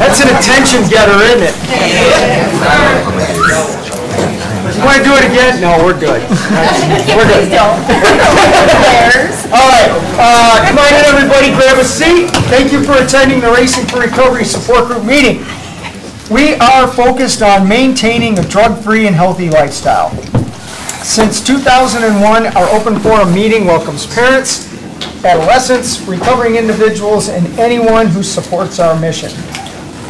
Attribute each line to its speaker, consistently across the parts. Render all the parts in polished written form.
Speaker 1: That's an attention getter, isn't it? You want to do it again? No, we're good. We're good. All right. Come on in, everybody. Grab a seat. Thank you for attending the Racing for Recovery Support Group meeting. We are focused on maintaining a drug-free and healthy lifestyle. Since 2001, our open forum meeting welcomes parents, adolescents, recovering individuals, and anyone who supports our mission.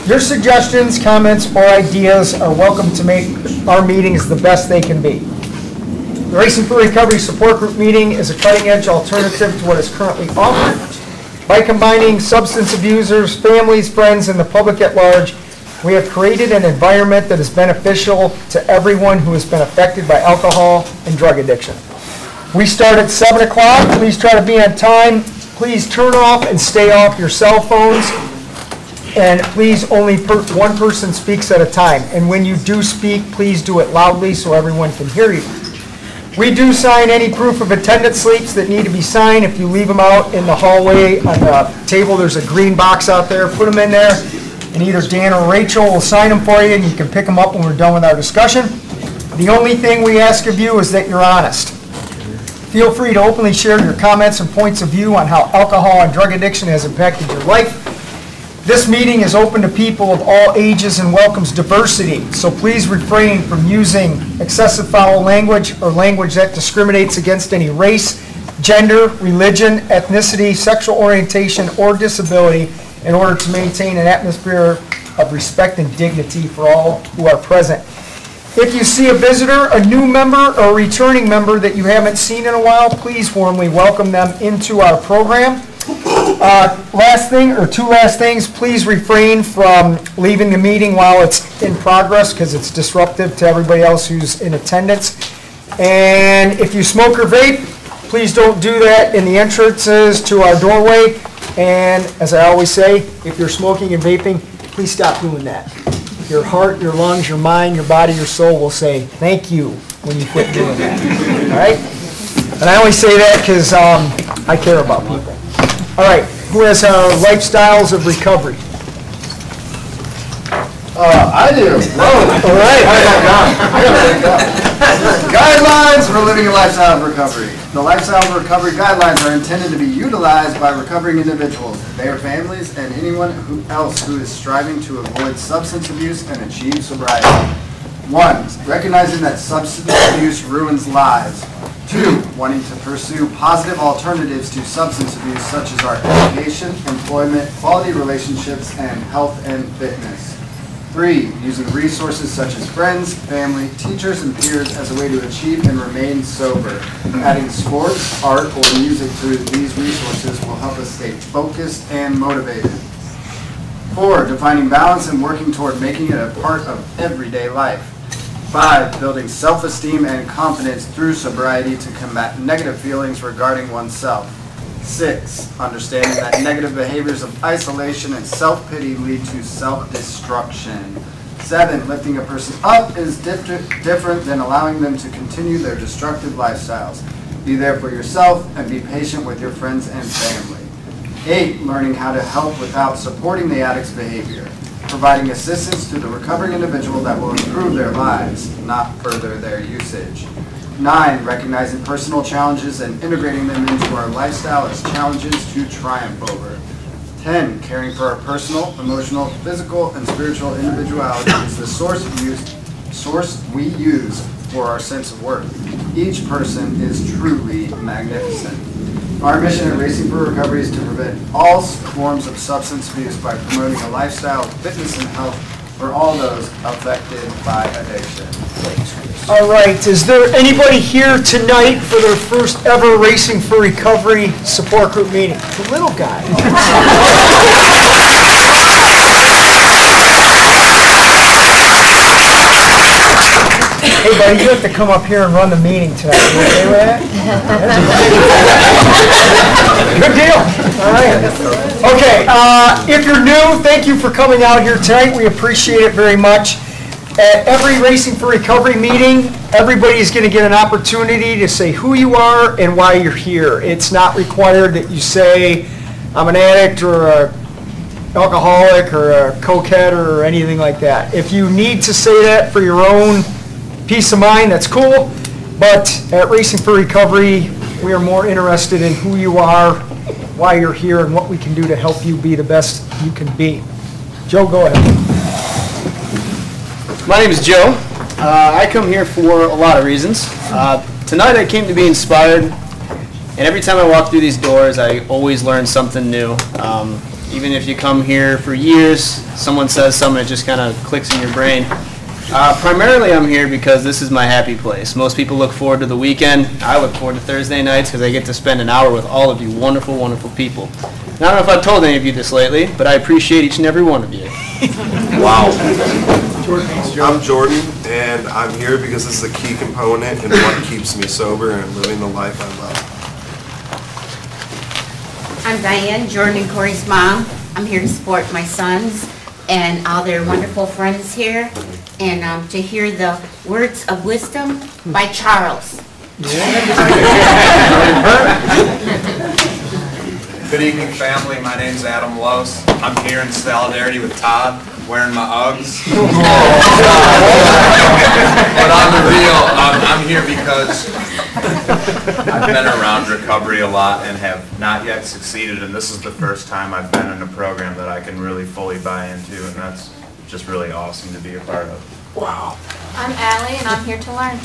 Speaker 1: Your suggestions, comments, or ideas are welcome to make our meetings the best they can be. The Racing for Recovery Support Group meeting is a cutting-edge alternative to what is currently offered. By combining substance abusers, families, friends, and the public at large, we have created an environment that is beneficial to everyone who has been affected by alcohol and drug addiction. We start at 7 o'clock. Please try to be on time. Please turn off and stay off your cell phones. And please only one person speaks at a time. And when you do speak, please do it loudly so everyone can hear you. We do sign any proof of attendance slips that need to be signed. If you leave them out in the hallway on the table, there's a green box out there. Put them in there, and either Dan or Rachel will sign them for you, and you can pick them up when we're done with our discussion. The only thing we ask of you is that you're honest. Feel free to openly share your comments and points of view on how alcohol and drug addiction has impacted your life. This meeting is open to people of all ages and welcomes diversity, so please refrain from using excessive foul language or language that discriminates against any race, gender, religion, ethnicity, sexual orientation, or disability in order to maintain an atmosphere of respect and dignity for all who are present. If you see a visitor, a new member, or a returning member that you haven't seen in a while, please warmly welcome them into our program. Two last things, please refrain from leaving the meeting while it's in progress because it's disruptive to everybody else who's in attendance. And if you smoke or vape, please don't do that in the entrances to our doorway. And as I always say, if you're smoking and vaping, please stop doing that. Your heart, your lungs, your mind, your body, your soul will say thank you when you quit doing that. All right? And I only say that because I care about people. All right, who has lifestyles of recovery?
Speaker 2: I do. Whoa.
Speaker 1: All right.
Speaker 2: I gotta wake up. Guidelines for living a lifestyle of recovery. The lifestyle of recovery guidelines are intended to be utilized by recovering individuals, their families, and anyone else who is striving to avoid substance abuse and achieve sobriety. 1. Recognizing that substance abuse ruins lives. 2. Wanting to pursue positive alternatives to substance abuse such as our education, employment, quality relationships, and health and fitness. 3. Using resources such as friends, family, teachers, and peers as a way to achieve and remain sober. Adding sports, art, or music to these resources will help us stay focused and motivated. 4. Defining balance and working toward making it a part of everyday life. 5. Building self-esteem and confidence through sobriety to combat negative feelings regarding oneself. 6. Understanding that negative behaviors of isolation and self-pity lead to self-destruction. 7. Lifting a person up is different than allowing them to continue their destructive lifestyles. Be there for yourself and be patient with your friends and family. 8. Learning how to help without supporting the addict's behavior. Providing assistance to the recovering individual that will improve their lives, not further their usage. 9. Recognizing personal challenges and integrating them into our lifestyle as challenges to triumph over. 10. Caring for our personal, emotional, physical, and spiritual individuality is the source we use for our sense of worth. Each person is truly magnificent. Our mission at Racing for Recovery is to prevent all forms of substance abuse by promoting a lifestyle of fitness and health for all those affected by addiction.
Speaker 1: All right, is there anybody here tonight for their first ever Racing for Recovery support group meeting? The little guy. Hey buddy, you have to come up here and run the meeting tonight. You okay with that? Good deal. All right. Okay, if you're new, thank you for coming out here tonight. We appreciate it very much. At every Racing for Recovery meeting, everybody's going to get an opportunity to say who you are and why you're here. It's not required that you say, I'm an addict or an alcoholic or a cokehead or anything like that. If you need to say that for your own peace of mind, that's cool. But at Racing for Recovery, we are more interested in who you are, why you're here, and what we can do to help you be the best you can be. Joe, go ahead.
Speaker 3: My name is Joe. I come here for a lot of reasons. Tonight I came to be inspired, and every time I walk through these doors I always learn something new. Even if you come here for years, someone says something that just kind of clicks in your brain. Primarily I'm here because this is my happy place. Most people look forward to the weekend. I look forward to Thursday nights because I get to spend an hour with all of you wonderful, wonderful people. And I don't know if I've told any of you this lately, but I appreciate each and every one of you.
Speaker 4: Wow. I'm Jordan, and I'm here because this is a key component in what keeps me sober and living the life I love.
Speaker 5: I'm Diane, Jordan and Corey's mom. I'm here to support my sons and all their wonderful friends here, and to hear the words of wisdom by Charles.
Speaker 6: Good evening, family. My name's Adam Lose. I'm here in solidarity with Todd, wearing my Uggs. But on the real, I'm here because I've been around recovery a lot and have not yet succeeded, and this is the first time I've been in a program that I can really fully buy into, and that's just really awesome to be a part of.
Speaker 1: Wow.
Speaker 7: I'm Allie, and I'm here to learn.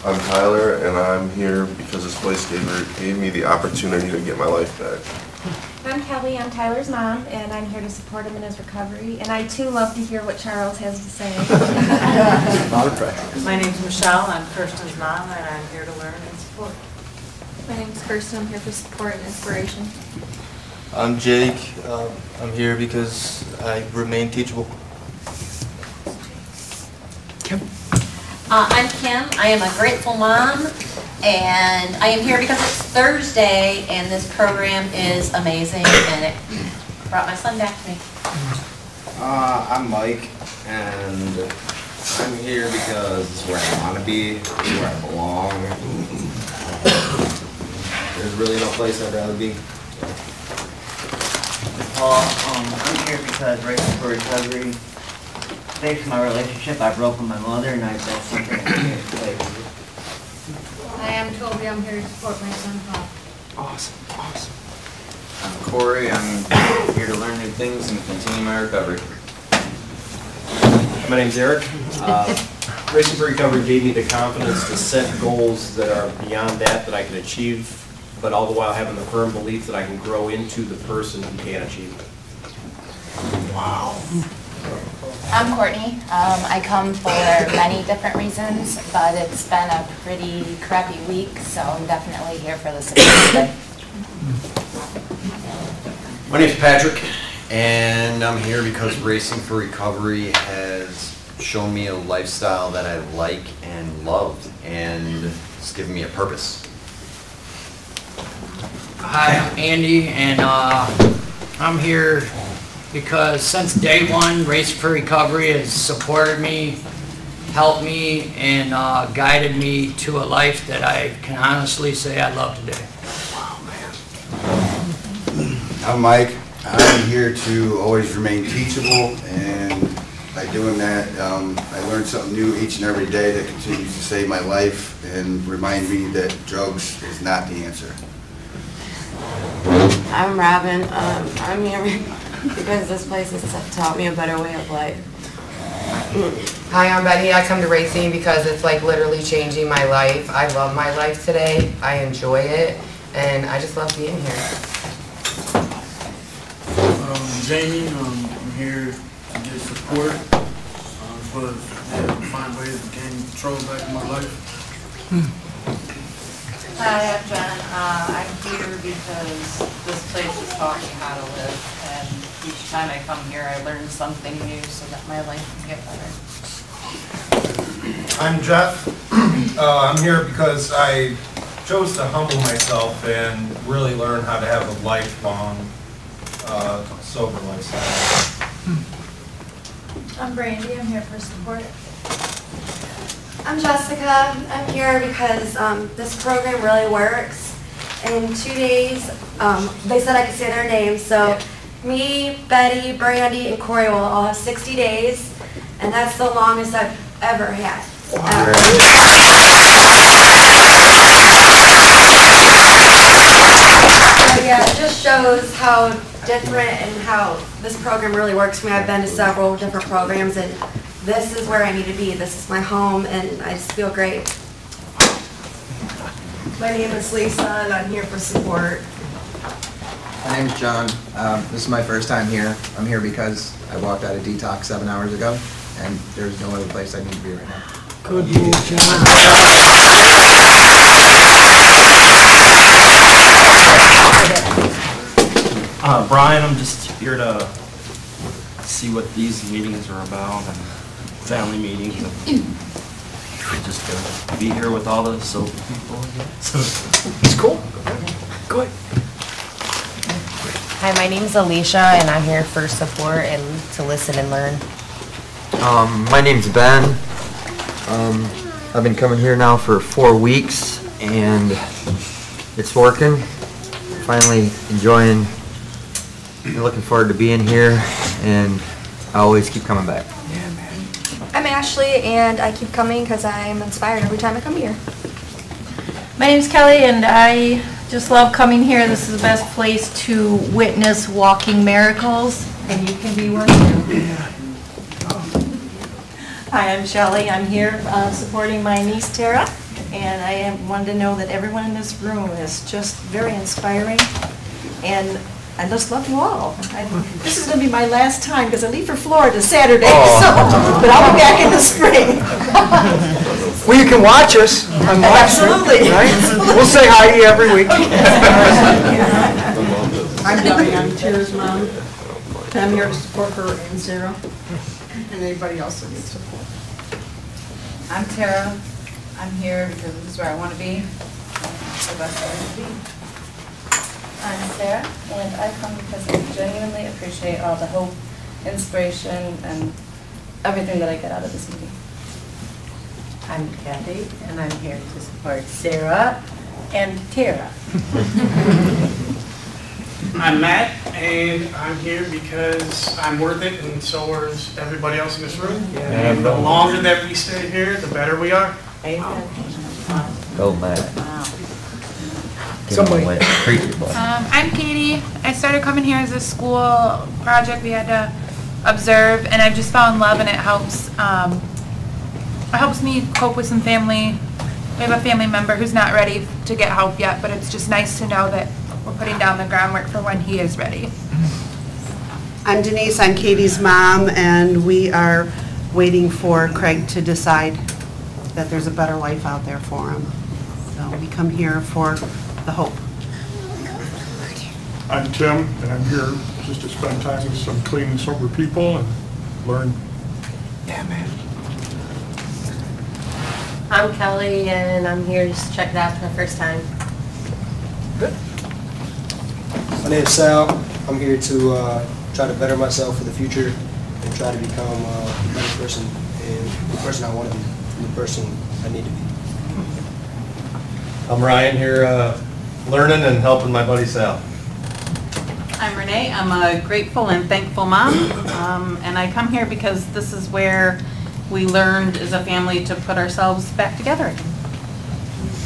Speaker 4: I'm Tyler, and I'm here because this place gave me the opportunity to get my life back.
Speaker 7: I'm Kelly, I'm Tyler's mom, and I'm here to support him in his recovery. And I too love to hear what Charles has to say.
Speaker 8: My name's Michelle, I'm Kirsten's mom, and I'm here to learn and support.
Speaker 7: My name's Kirsten, I'm here for support and inspiration.
Speaker 9: I'm Jake, I'm here because I remain teachable.
Speaker 1: Kim?
Speaker 8: I'm Kim, I am a grateful mom, and I am here because it's Thursday, and this program is amazing, and it brought my son back to me.
Speaker 10: I'm Mike, and I'm here because it's where I want to be, it's where I belong. There's really no place I'd rather be.
Speaker 11: I'm here because Racing for Recovery fixed my relationship. I broke with my mother, and that's something I'm here to play with.
Speaker 7: Hi, I'm Toby, I'm here to support my son Paul.
Speaker 1: Awesome, awesome.
Speaker 10: I'm Corey, I'm here to learn new things and continue my recovery.
Speaker 12: My name's Eric. Racing for Recovery gave me the confidence to set goals that are beyond that I can achieve, but all the while having the firm belief that I can grow into the person who can achieve it.
Speaker 1: Wow.
Speaker 13: I'm Courtney. I come for many different reasons, but it's been a pretty crappy week, so I'm definitely here for the support today.
Speaker 14: My name's Patrick, and I'm here because Racing for Recovery has shown me a lifestyle that I like and love, and it's given me a purpose.
Speaker 15: Hi, I'm Andy, and I'm here because since day one, Racing for Recovery has supported me, helped me, and guided me to a life that I can honestly say I love today.
Speaker 1: Wow, man.
Speaker 16: I'm Mike. I'm here to always remain teachable, and by doing that, I learn something new each and every day that continues to save my life and remind me that drugs is not the answer.
Speaker 17: I'm Robin. I'm here because this place has taught me a better way of life.
Speaker 18: Hi, I'm Betty. I come to racing because it's like literally changing my life. I love my life today. I enjoy it. and I just love being here.
Speaker 19: Jamie, I'm here to get support as well as find ways to gain control back in my life.
Speaker 20: Hi, I'm Jen. I'm here because this place has taught me how to live, and each time I come here I learn something new so that my life can get better.
Speaker 21: I'm Jeff. I'm here because I chose to humble myself and really learn how to have a lifelong sober lifestyle.
Speaker 7: I'm Brandy, I'm here for support. I'm Jessica, I'm here because this program really works. In 2 days, they said I could say their names, so me, Betty, Brandy, and Corey will all have 60 days, and that's the longest I've ever had. So yeah, it just shows how different and how this program really works for me. I've been to several different programs, and this is where I need to be. This is my home, and I just feel great.
Speaker 22: My name is Lisa, and I'm here for support.
Speaker 23: My name is John. This is my first time here. I'm here because I walked out of detox 7 hours ago, and there's no other place I need to be right now.
Speaker 1: Good move, John.
Speaker 12: Brian, I'm just here to see what these meetings are about, and family meetings, and just to be here with all the sober people.
Speaker 1: It's cool. Good.
Speaker 18: Hi, my name's Alicia, and I'm here for support and to listen and learn.
Speaker 24: My name's Ben. I've been coming here now for 4 weeks, and it's working. Finally enjoying and looking forward to being here, and I always keep coming back.
Speaker 7: I'm Ashley, and I keep coming because I'm inspired every time I come here.
Speaker 25: My name's Kelly, and I just love coming here. This is the best place to witness walking miracles, and you can be one too.
Speaker 26: Hi, I'm Shelley. I'm here supporting my niece Tara, and I wanted to know that everyone in this room is just very inspiring, and I just love you all. This is going to be my last time because I leave for Florida Saturday, but I'll be back in the spring.
Speaker 1: Well, you can watch us on live stream,
Speaker 26: Absolutely.
Speaker 1: right? We'll say hi to you every week.
Speaker 22: I'm Debbie, I'm Tara's mom. I'm here to support her and Sarah, and anybody else that needs support.
Speaker 20: I'm Tara. I'm here because this is where I want to be. That's the best way to be.
Speaker 25: I'm Sarah, and I come because I genuinely appreciate all the hope, inspiration, and everything that I get out of this meeting.
Speaker 26: I'm Kathy, and I'm here to support Sarah and Tara.
Speaker 27: I'm Matt, and I'm here because I'm worth it, and so is everybody else in this room. And the longer that we stay here, the better we are.
Speaker 26: Amen.
Speaker 24: Go, Matt.
Speaker 1: Somebody.
Speaker 28: I'm Katie. I started coming here as a school project we had to observe, and I've just found love, and it helps me cope with some family. We have a family member who's not ready to get help yet, but it's just nice to know that we're putting down the groundwork for when he is ready.
Speaker 22: I'm Denise, I'm Katie's mom, and we are waiting for Craig to decide that there's a better life out there for him. So we come here for the hope.
Speaker 29: I'm Tim, and I'm here just to spend time with some clean and sober people and learn.
Speaker 1: Yeah, man.
Speaker 25: I'm Kelly, and I'm here just to check it out for the first time.
Speaker 1: Good.
Speaker 30: My name is Sal. I'm here to try to better myself for the future and try to become a better person and the person I want to be and the person I need to be.
Speaker 9: I'm Ryan here learning and helping my buddy Sal.
Speaker 20: I'm Renee. I'm a grateful and thankful mom, and I come here because this is where we learned as a family to put ourselves back together again.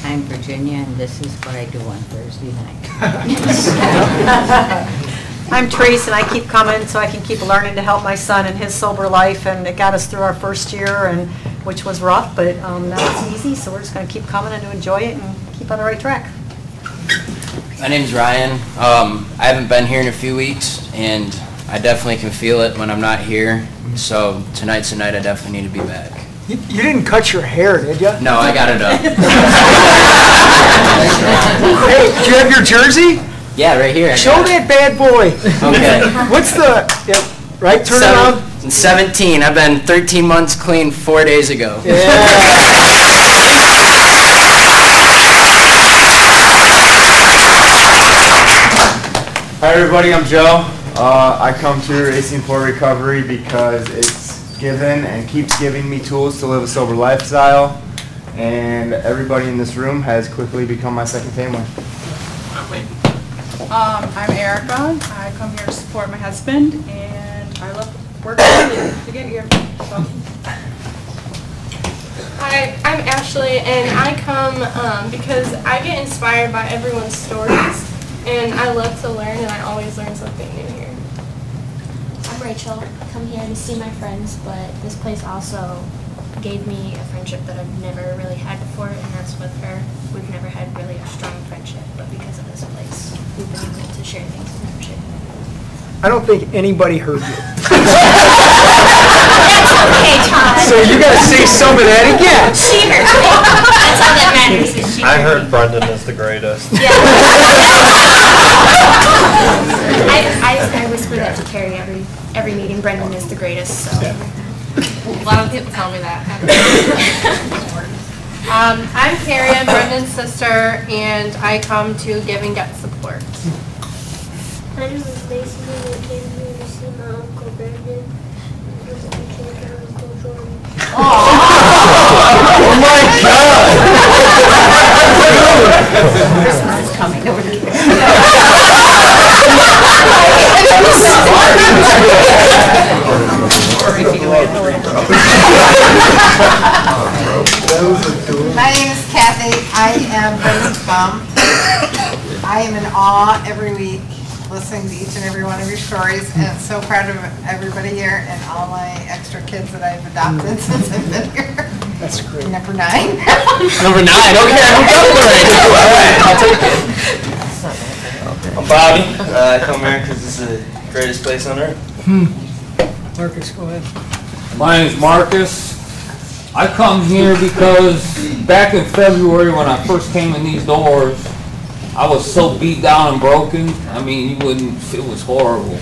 Speaker 31: I'm Virginia, and this is what I do on Thursday night.
Speaker 26: I'm Trace, and I keep coming so I can keep learning to help my son in his sober life, and it got us through our first year, and which was rough, but now it's easy, so we're just going to keep coming and to enjoy it and keep on the right track.
Speaker 2: My name's Ryan. I haven't been here in a few weeks, and I definitely can feel it when I'm not here. So tonight's the night I definitely need to be back.
Speaker 1: You didn't cut your hair, did you?
Speaker 2: No, I got it up.
Speaker 1: Hey, do you have your jersey?
Speaker 2: Yeah, right here.
Speaker 1: Show that bad boy.
Speaker 2: Okay.
Speaker 1: What's the, right, turn around?
Speaker 2: 17. I've been 13 months clean 4 days ago.
Speaker 3: Hi everybody, I'm Joe. I come to Racing for Recovery because it's given and keeps giving me tools to live a sober lifestyle, and everybody in this room has quickly become my second family.
Speaker 28: I'm Erica. I come here to support my husband, and I love working to get here. So.
Speaker 4: Hi, I'm Ashley, and I come because I get inspired by everyone's stories, and I love to learn, and I always learn something new here.
Speaker 5: I'm Rachel. I come here to see my friends, but this place also gave me a friendship that I've never really had before, and that's with her. We've never had really a strong friendship, but because of this place, we've been able to share things and never share.
Speaker 1: I don't think anybody heard you.
Speaker 5: That's okay, Todd.
Speaker 1: So you gotta say some of that again.
Speaker 5: She heard me. That's all that matters. Is she
Speaker 6: I heard Brendan is the greatest.
Speaker 5: Yeah. I whisper that to Carrie every meeting. Brendan is the greatest. So.
Speaker 4: A lot of people tell me that. I'm Carrie, I'm Brendan's sister, and I come to give and get support.
Speaker 5: My name is Mason, and I came here to see my Uncle Brandon because I can't get Uncle Jordan.
Speaker 1: Oh my God!
Speaker 5: Christmas is coming. Nobody cares.
Speaker 8: My name is Kathy. I am Brendan's mom. I am in awe every week listening to each and every one of your stories, and so proud of everybody here and all my extra kids that I've adopted since I've been here.
Speaker 1: That's great.
Speaker 8: Number 9.
Speaker 2: Number 9, okay, I'm all right, I'll take it. I'm Bobby. I come here because it's the greatest place on earth.
Speaker 1: Marcus, go ahead.
Speaker 10: My name's Marcus. I come here because back in February when I first came in these doors, I was so beat down and broken. I mean, you wouldn't, it was horrible.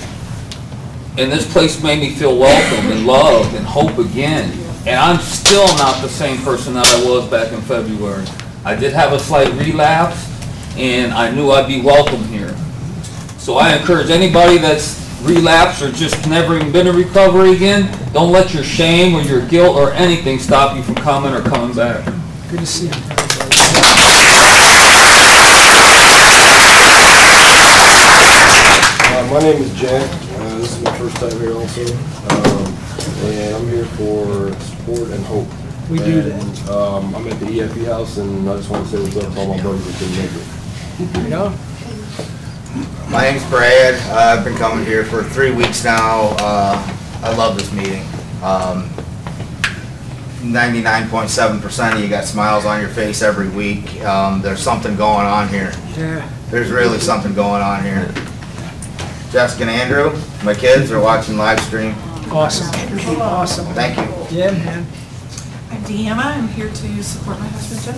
Speaker 10: And this place made me feel welcome and loved and hope again. And I'm still not the same person that I was back in February. I did have a slight relapse, and I knew I'd be welcome here. So I encourage anybody that's relapsed or just never even been in recovery again, don't let your shame or your guilt or anything stop you from coming or coming back.
Speaker 1: Good to see you.
Speaker 11: My name is Jack. This is my first time here also. And I'm here for support and hope.
Speaker 1: We do that.
Speaker 11: I'm at the EFE house, and I just want to say what's up to all my buddies that couldn't make it.
Speaker 1: You know?
Speaker 13: My name's Brad. I've been coming here for 3 weeks now. I love this meeting. 99.7% of you got smiles on your face every week. There's something going on here.
Speaker 1: Yeah.
Speaker 13: There's really something going on here. Jessica and Andrew, my kids, are watching live stream.
Speaker 1: Awesome. Awesome.
Speaker 13: Thank you.
Speaker 1: Yeah, man.
Speaker 14: I'm Deanna. I'm here to support my husband, Jim.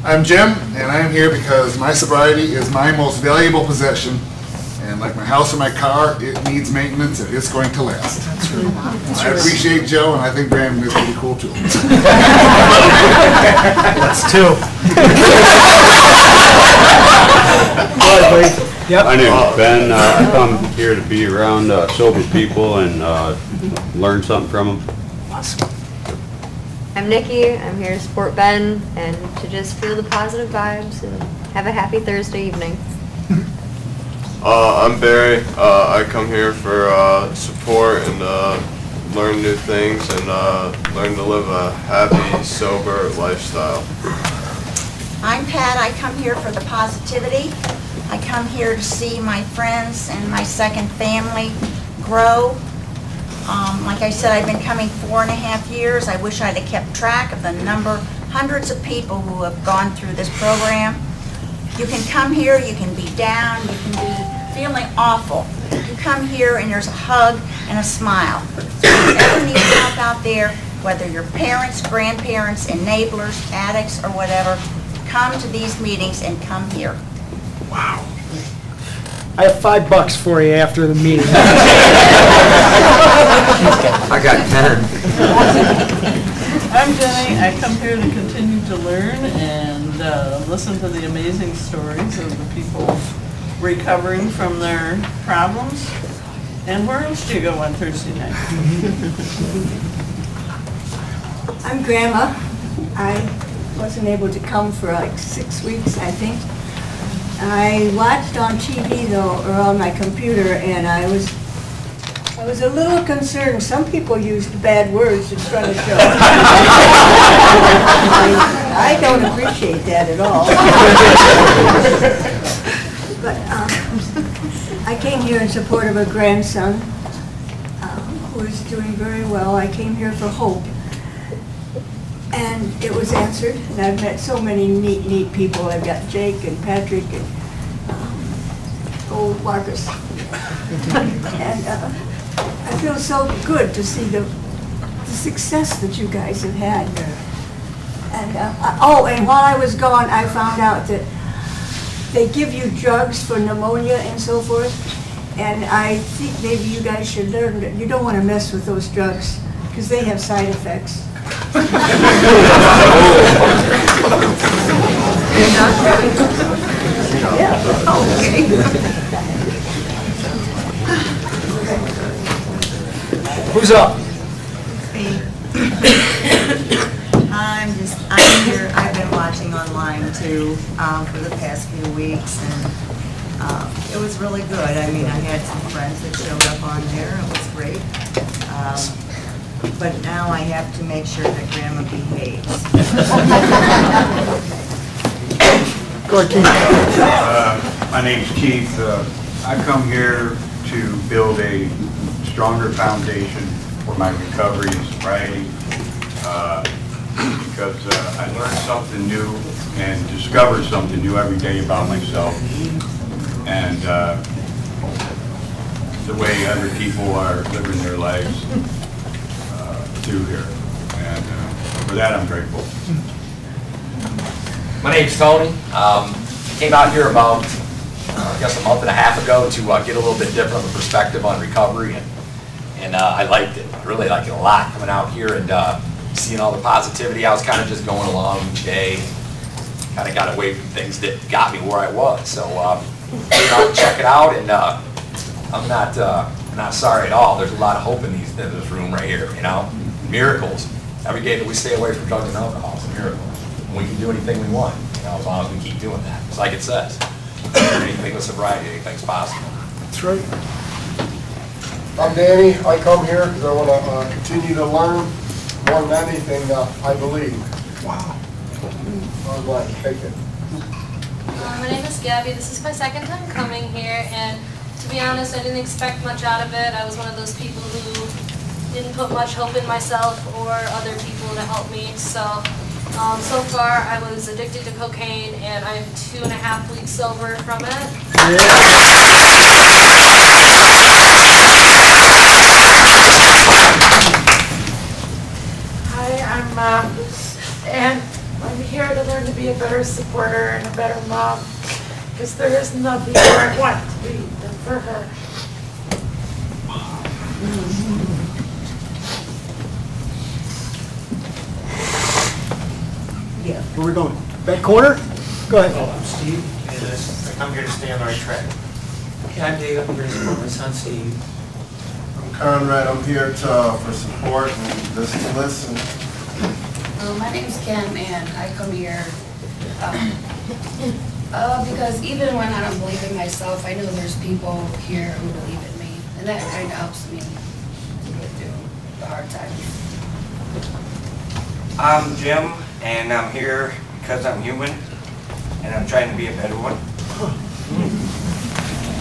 Speaker 15: I'm Jim, and I'm here because my sobriety is my most valuable possession. And like my house or my car, it needs maintenance, and it's going to last.
Speaker 1: That's right.
Speaker 15: I appreciate Joe, and I think Brandon is pretty cool too.
Speaker 1: That's 2. Yep.
Speaker 32: My name is Ben. I come here to be around sober people and learn something from them.
Speaker 1: Awesome.
Speaker 33: I'm Nikki. I'm here to support Ben and to just feel the positive vibes and have a happy Thursday evening.
Speaker 34: I'm Barry. I come here for support and learn new things and learn to live a happy, sober lifestyle.
Speaker 35: I'm Pat. I come here for the positivity. I come here to see my friends and my second family grow. Like I said, I've been coming 4.5 years. I wish I'd have kept track of the number, hundreds of people who have gone through this program. You can come here, you can be down, you can be feeling awful. You come here and there's a hug and a smile. So if you ever need help out there, whether you're parents, grandparents, enablers, addicts, or whatever, come to these meetings and come here.
Speaker 1: Wow. I have $5 for you after the meeting.
Speaker 13: I got 10.
Speaker 7: I'm Jenny. I come here to continue to learn and listen to the amazing stories of the people recovering from their problems. And where else do you go on Thursday night?
Speaker 9: I'm Grandma. I wasn't able to come for like 6 weeks, I think. I watched on TV though, or on my computer, and I was a little concerned. Some people used bad words in front of shows. I don't appreciate that at all. But I came here in support of a grandson who is doing very well. I came here for hope. And it was answered, and I've met so many neat people. I've got Jake and Patrick and old Marcus. And I feel so good to see the success that you guys have had. And and while I was gone, I found out that they give you drugs for pneumonia and so forth. And I think maybe you guys should learn that you don't want to mess with those drugs because they have side effects.
Speaker 1: Who's up?
Speaker 12: I'm here. I've been watching online too for the past few weeks, and it was really good. I mean, I had some friends that showed up on there. It was great. But now I have to make sure that Grandma behaves.
Speaker 1: Go ahead, Keith.
Speaker 16: My name's Keith. I come here to build a stronger foundation for my recovery and sobriety because I learned something new and discovered something new every day about myself and the way other people are living their lives through here, and for that I'm grateful.
Speaker 17: My name's Tony. Came out here about, I guess, a month and a half ago to get a little bit different of a perspective on recovery, and I liked it. I really liked it a lot coming out here and seeing all the positivity. I was kind of just going along each day, kind of got away from things that got me where I was. So came out to check it out, and I'm not sorry at all. There's a lot of hope in this room right here, you know. Miracles. Every day that we stay away from drugs and alcohol is a miracle. And we can do anything we want, you know, as long as we keep doing that. It's like it says, anything with sobriety, anything's possible.
Speaker 1: That's right.
Speaker 18: I'm Danny. I come here because I want to continue to learn. More than anything, I believe. Wow. I'm glad to take it.
Speaker 19: My name is Gabby. This is my second time coming here, and to be honest, I didn't expect much out of it. I was one of those people who didn't put much hope in myself or other people to help me. So, so far I was addicted to cocaine, and I'm 2.5 weeks sober from it.
Speaker 21: Hi, I'm and I'm here to learn to be a better supporter and a better mom, because there is nothing more I want to be than for her.
Speaker 1: Yeah. Where are we going? Back corner? Go ahead.
Speaker 22: I'm Steve, and I'm here to stay on the right track.
Speaker 23: Okay, I'm Dave. I'm here to support my son, Steve.
Speaker 18: I'm Conrad. I'm here for support and just to listen.
Speaker 24: My name's Kim, and I come here because even when I don't believe in myself, I know there's people here who believe in me, and that kind of helps me to get through the hard times.
Speaker 22: I'm Jim, and I'm here because I'm human, and I'm trying to be a better one.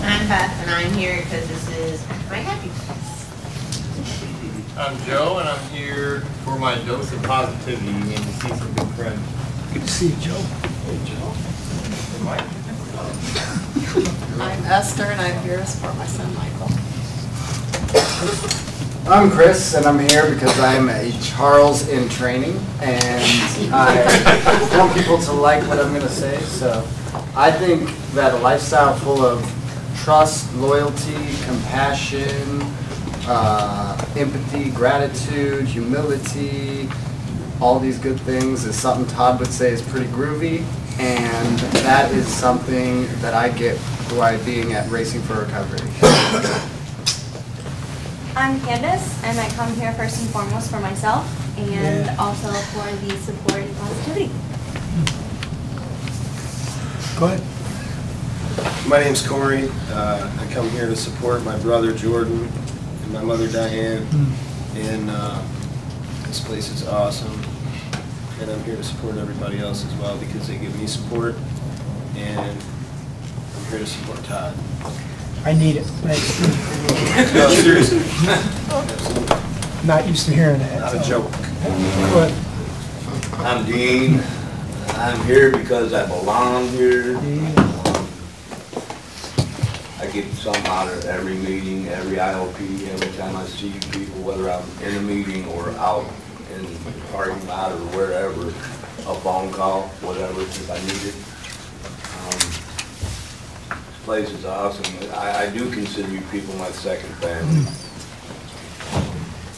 Speaker 31: I'm Beth, and I'm here because this is my happy place.
Speaker 11: I'm Joe, and I'm here for my dose of positivity and to see some good friends.
Speaker 1: Good to see you, Joe.
Speaker 22: Hey, Joe. Good morning.
Speaker 2: I'm Esther, and I'm here to support my son Michael.
Speaker 3: I'm Chris, and I'm here because I'm a Charles in training, and I want people to like what I'm going to say. So I think that a lifestyle full of trust, loyalty, compassion, empathy, gratitude, humility, all these good things is something Todd would say is pretty groovy, and that is something that I get by being at Racing for Recovery.
Speaker 4: I'm Candace, and I come here first and foremost for myself, and also for the support and positivity.
Speaker 1: Go ahead.
Speaker 5: My name's Corey. I come here to support my brother Jordan and my mother Diane, and this place is awesome. And I'm here to support everybody else as well because they give me support, and I'm here to support Todd.
Speaker 1: I need it. Thanks.
Speaker 5: No, seriously.
Speaker 1: Not used to hearing that.
Speaker 5: Not a joke.
Speaker 1: Go ahead.
Speaker 6: I'm Dean. I'm here because I belong here. I get something out of every meeting, every IOP, every time I see people, whether I'm in a meeting or out in the parking lot or wherever, a phone call, whatever, if I need it. This place is awesome. I do consider you people my second family.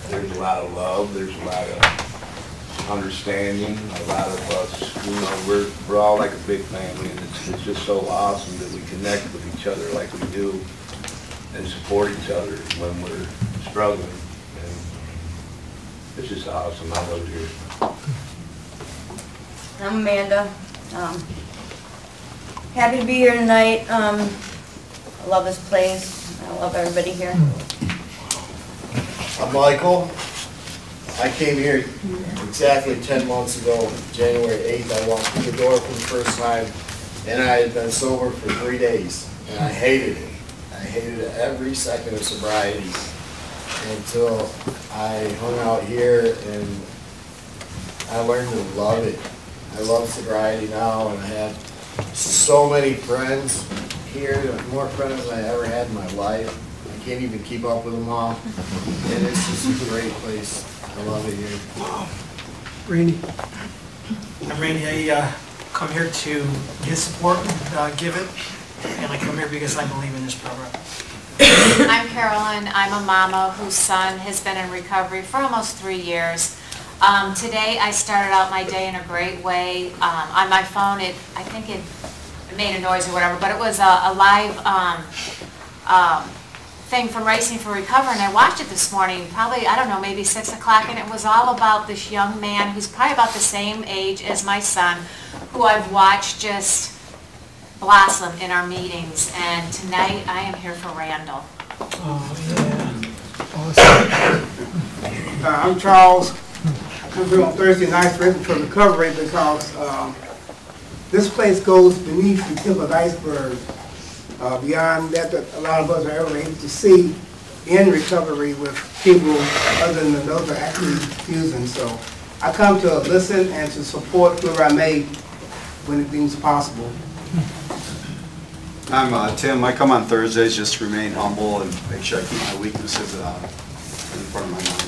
Speaker 6: There's a lot of love, there's a lot of understanding, a lot of us, you know, we're all like a big family, and it's just so awesome that we connect with each other like we do and support each other when we're struggling. And it's just awesome. I love it here.
Speaker 35: I'm Amanda. Happy to be here tonight. I love this place. I love everybody here.
Speaker 8: I'm Michael. I came here exactly 10 months ago, January 8th. I walked through the door for the first time, and I had been sober for 3 days, and I hated it. I hated every second of sobriety until I hung out here, and I learned to love it. I love sobriety now, and I have so many friends here, more friends than I ever had in my life. I can't even keep up with them all, and it's just a great place. I love it here.
Speaker 1: Randy.
Speaker 10: I'm Randy. I come here to get support, give it, and I come here because I believe in this program.
Speaker 14: I'm Carolyn. I'm a mama whose son has been in recovery for almost 3 years. Today I started out my day in a great way. On my phone, I think it made a noise or whatever, but it was a live thing from Racing for Recovery, and I watched it this morning, probably, I don't know, maybe 6 o'clock, and it was all about this young man who's probably about the same age as my son, who I've watched just blossom in our meetings, and tonight I am here for Randall.
Speaker 1: Oh, yeah. Awesome.
Speaker 20: I'm Charles. I come here on Thursday nights Racing for Recovery because this place goes beneath the tip of the iceberg. Beyond that, a lot of us are ever able to see in recovery with people other than those that are actually using. So I come to listen and to support whoever I may when it deems possible.
Speaker 25: I'm Tim. I come on Thursdays just to remain humble and make sure I keep my weaknesses in front of my mind.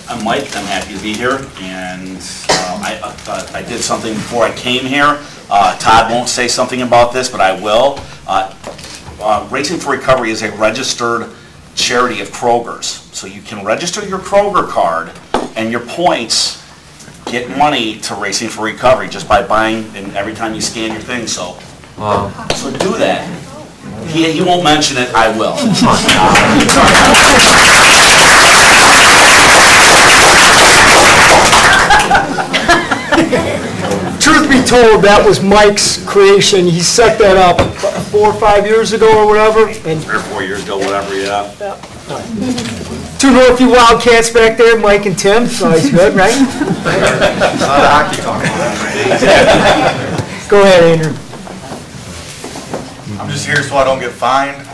Speaker 26: I'm Mike. I'm happy to be here, and I did something before I came here. Todd won't say something about this, but I will. Racing for Recovery is a registered charity of Kroger's. So you can register your Kroger card, and your points get money to Racing for Recovery just by buying, and every time you scan your thing. So, so do that. He won't mention it. I will.
Speaker 1: Truth be told, that was Mike's creation. He set that up 4 or 5 years ago or whatever. And
Speaker 26: 3 or 4 years ago, whatever, yeah.
Speaker 1: 2 Northview Wildcats back there, Mike and Tim, so he's good, right? Go ahead, Andrew.
Speaker 27: I'm just here so I don't get fined.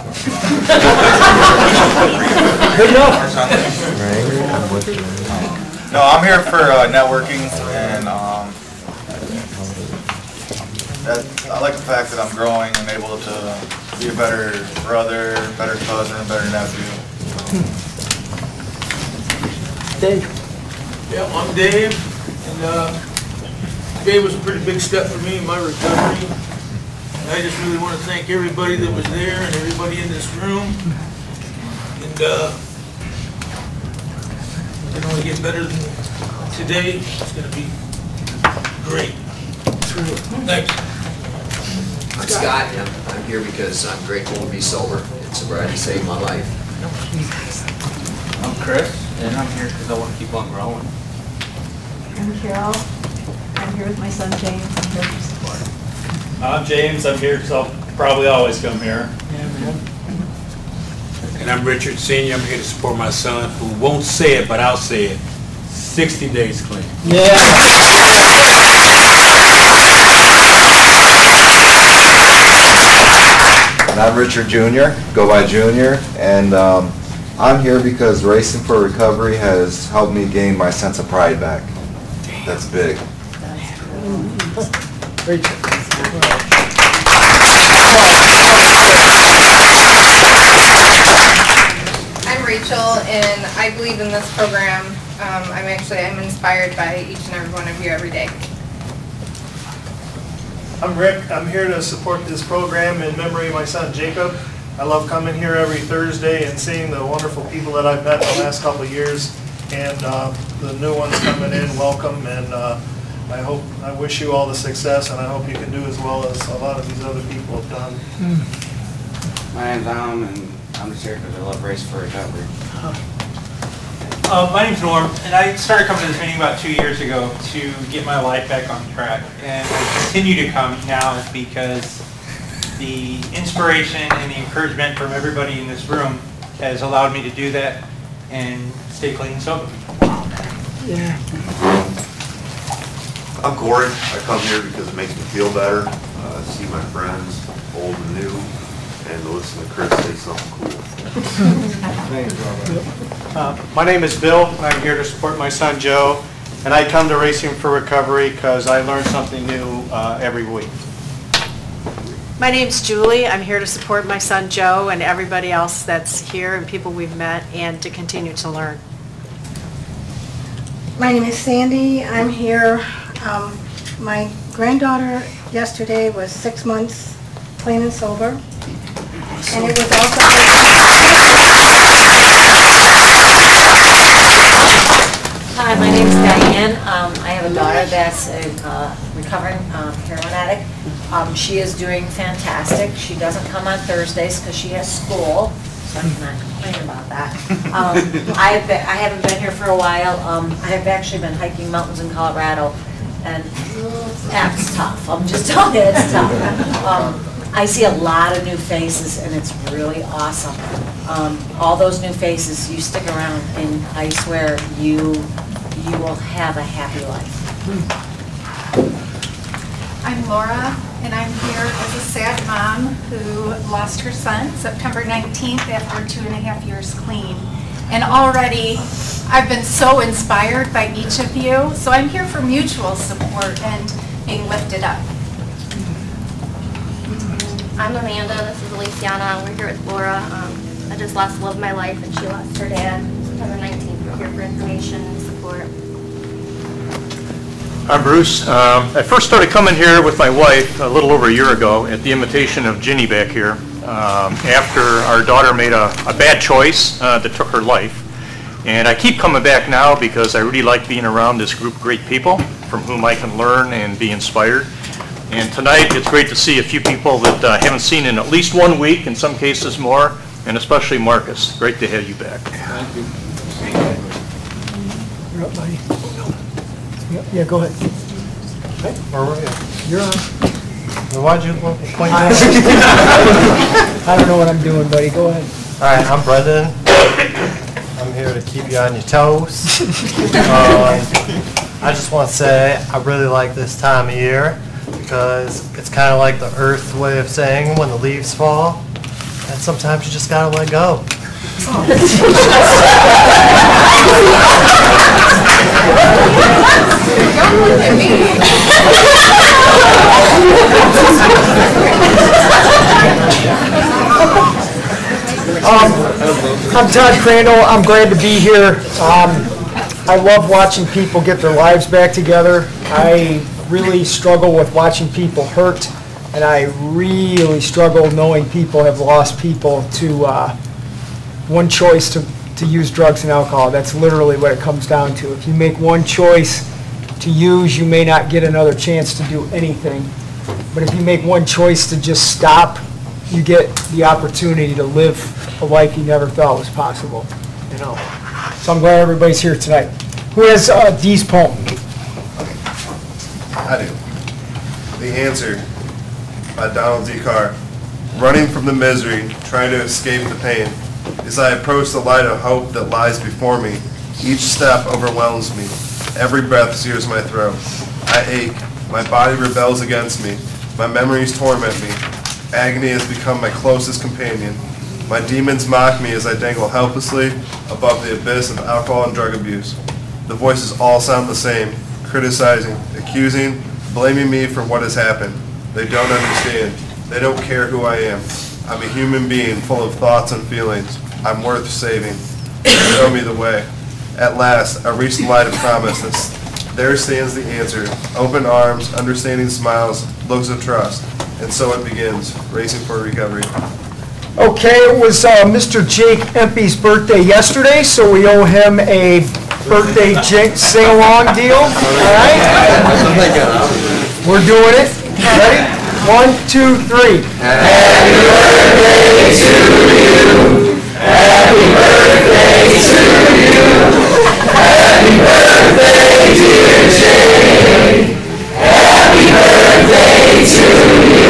Speaker 1: Good enough.
Speaker 27: No, I'm here for networking and I like the fact that I'm growing and able to be a better brother, better cousin, better nephew.
Speaker 1: Dave.
Speaker 7: Yeah, I'm Dave, and today was a pretty big step for me in my recovery. And I just really want to thank everybody that was there and everybody in this room. And it can only get better than today. It's going to be great. Thanks.
Speaker 9: I'm Scott, and I'm here because I'm grateful to be sober, and sobriety saved my life.
Speaker 23: I'm Chris, and I'm here because I want to keep on growing.
Speaker 2: I'm Carol. I'm here with my son James. I'm here for support.
Speaker 12: I'm James. I'm here because I'll probably always come here.
Speaker 13: And I'm Richard Sr. I'm here to support my son, who won't say it, but I'll say it. 60 days clean.
Speaker 1: Yeah.
Speaker 15: And I'm Richard Jr., go by Junior, and I'm here because Racing for Recovery has helped me gain my sense of pride back. That's big.
Speaker 16: I'm Rachel, and I believe in this program. I'm inspired by each and every one of you every day.
Speaker 17: I'm Rick. I'm here to support this program in memory of my son Jacob. I love coming here every Thursday and seeing the wonderful people that I've met in the last couple of years, and the new ones coming in, welcome, and I wish you all the success, and I hope you can do as well as a lot of these other people have done.
Speaker 22: My name's Alan, and I'm just here because I love Race for Recovery.
Speaker 12: My name's Norm, and I started coming to this meeting about 2 years ago to get my life back on track. And I continue to come now because the inspiration and the encouragement from everybody in this room has allowed me to do that and stay clean and sober.
Speaker 1: Yeah.
Speaker 11: I'm Corey. I come here because it makes me feel better, see my friends, old and new, and to listen to Chris say something cool.
Speaker 17: My name is Bill, and I'm here to support my son Joe, and I come to Racing for Recovery because I learn something new every week.
Speaker 2: My name's Julie. I'm here to support my son Joe and everybody else that's here and people we've met, and to continue to learn.
Speaker 19: My name is Sandy. I'm here. My granddaughter yesterday was 6 months clean and sober. And it was also...
Speaker 31: Hi, my name's Diane. I have a daughter that's a recovering heroin addict. She is doing fantastic. She doesn't come on Thursdays because she has school, so I cannot complain about that. I haven't been here for a while. I have actually been hiking mountains in Colorado, and that's tough. I'm just telling you, it's tough. I see a lot of new faces, and it's really awesome. All those new faces, you stick around, and I swear you will have a happy life.
Speaker 21: I'm Laura, and I'm here as a sad mom who lost her son September 19th after 2.5 years clean. And already I've been so inspired by each of you, so I'm here for mutual support and being lifted up.
Speaker 4: I'm Amanda, this is Aliciana, we're here with Laura. I just lost the love of my life and she lost her dad September 19th. We're here for information and support.
Speaker 28: I'm Bruce. I first started coming here with my wife a little over a year ago at the invitation of Ginny back here after our daughter made a bad choice that took her life. And I keep coming back now because I really like being around this group of great people from whom I can learn and be inspired. And tonight it's great to see a few people that I haven't seen in at least 1 week, in some cases more, and especially Marcus. Great to have you back.
Speaker 1: Thank you. You're up, buddy. Yeah, go ahead. You're on.
Speaker 29: Why'd you point
Speaker 1: I don't know what I'm doing, buddy. Go ahead.
Speaker 29: All right, I'm Brendan. I'm here to keep you on your toes. I just want to say I really like this time of year because it's kind of like the Earth's way of saying when the leaves fall, and sometimes you just gotta let go.
Speaker 21: Don't look at me.
Speaker 1: I'm Todd Crandall. I'm glad to be here. I love watching people get their lives back together. I really struggle with watching people hurt, and I really struggle knowing people have lost people to one choice to use drugs and alcohol. That's literally what it comes down to. If you make one choice to use, you may not get another chance to do anything. But if you make one choice to just stop, you get the opportunity to live a life you never thought was possible. You know. So I'm glad everybody's here tonight. Who has Dee's poem?
Speaker 3: I do. The Answer by Donald D. Carr. Running from the misery, trying to escape the pain. As I approach the light of hope that lies before me, each step overwhelms me. Every breath sears my throat. I ache. My body rebels against me. My memories torment me. Agony has become my closest companion. My demons mock me as I dangle helplessly above the abyss of alcohol and drug abuse. The voices all sound the same, criticizing, accusing, blaming me for what has happened. They don't understand. They don't care who I am. I'm a human being full of thoughts and feelings. I'm worth saving. Show me the way. At last, I reach the light of promises. There stands the answer. Open arms, understanding smiles, looks of trust. And so it begins, racing for recovery.
Speaker 1: Okay, it was Mr. Jake Empey's birthday yesterday, so we owe him a birthday sing-along deal. All right? We're doing it. Ready? 1, 2, 3.
Speaker 5: Happy birthday to you. Happy birthday to you. Happy birthday, dear Jake. Happy birthday to you.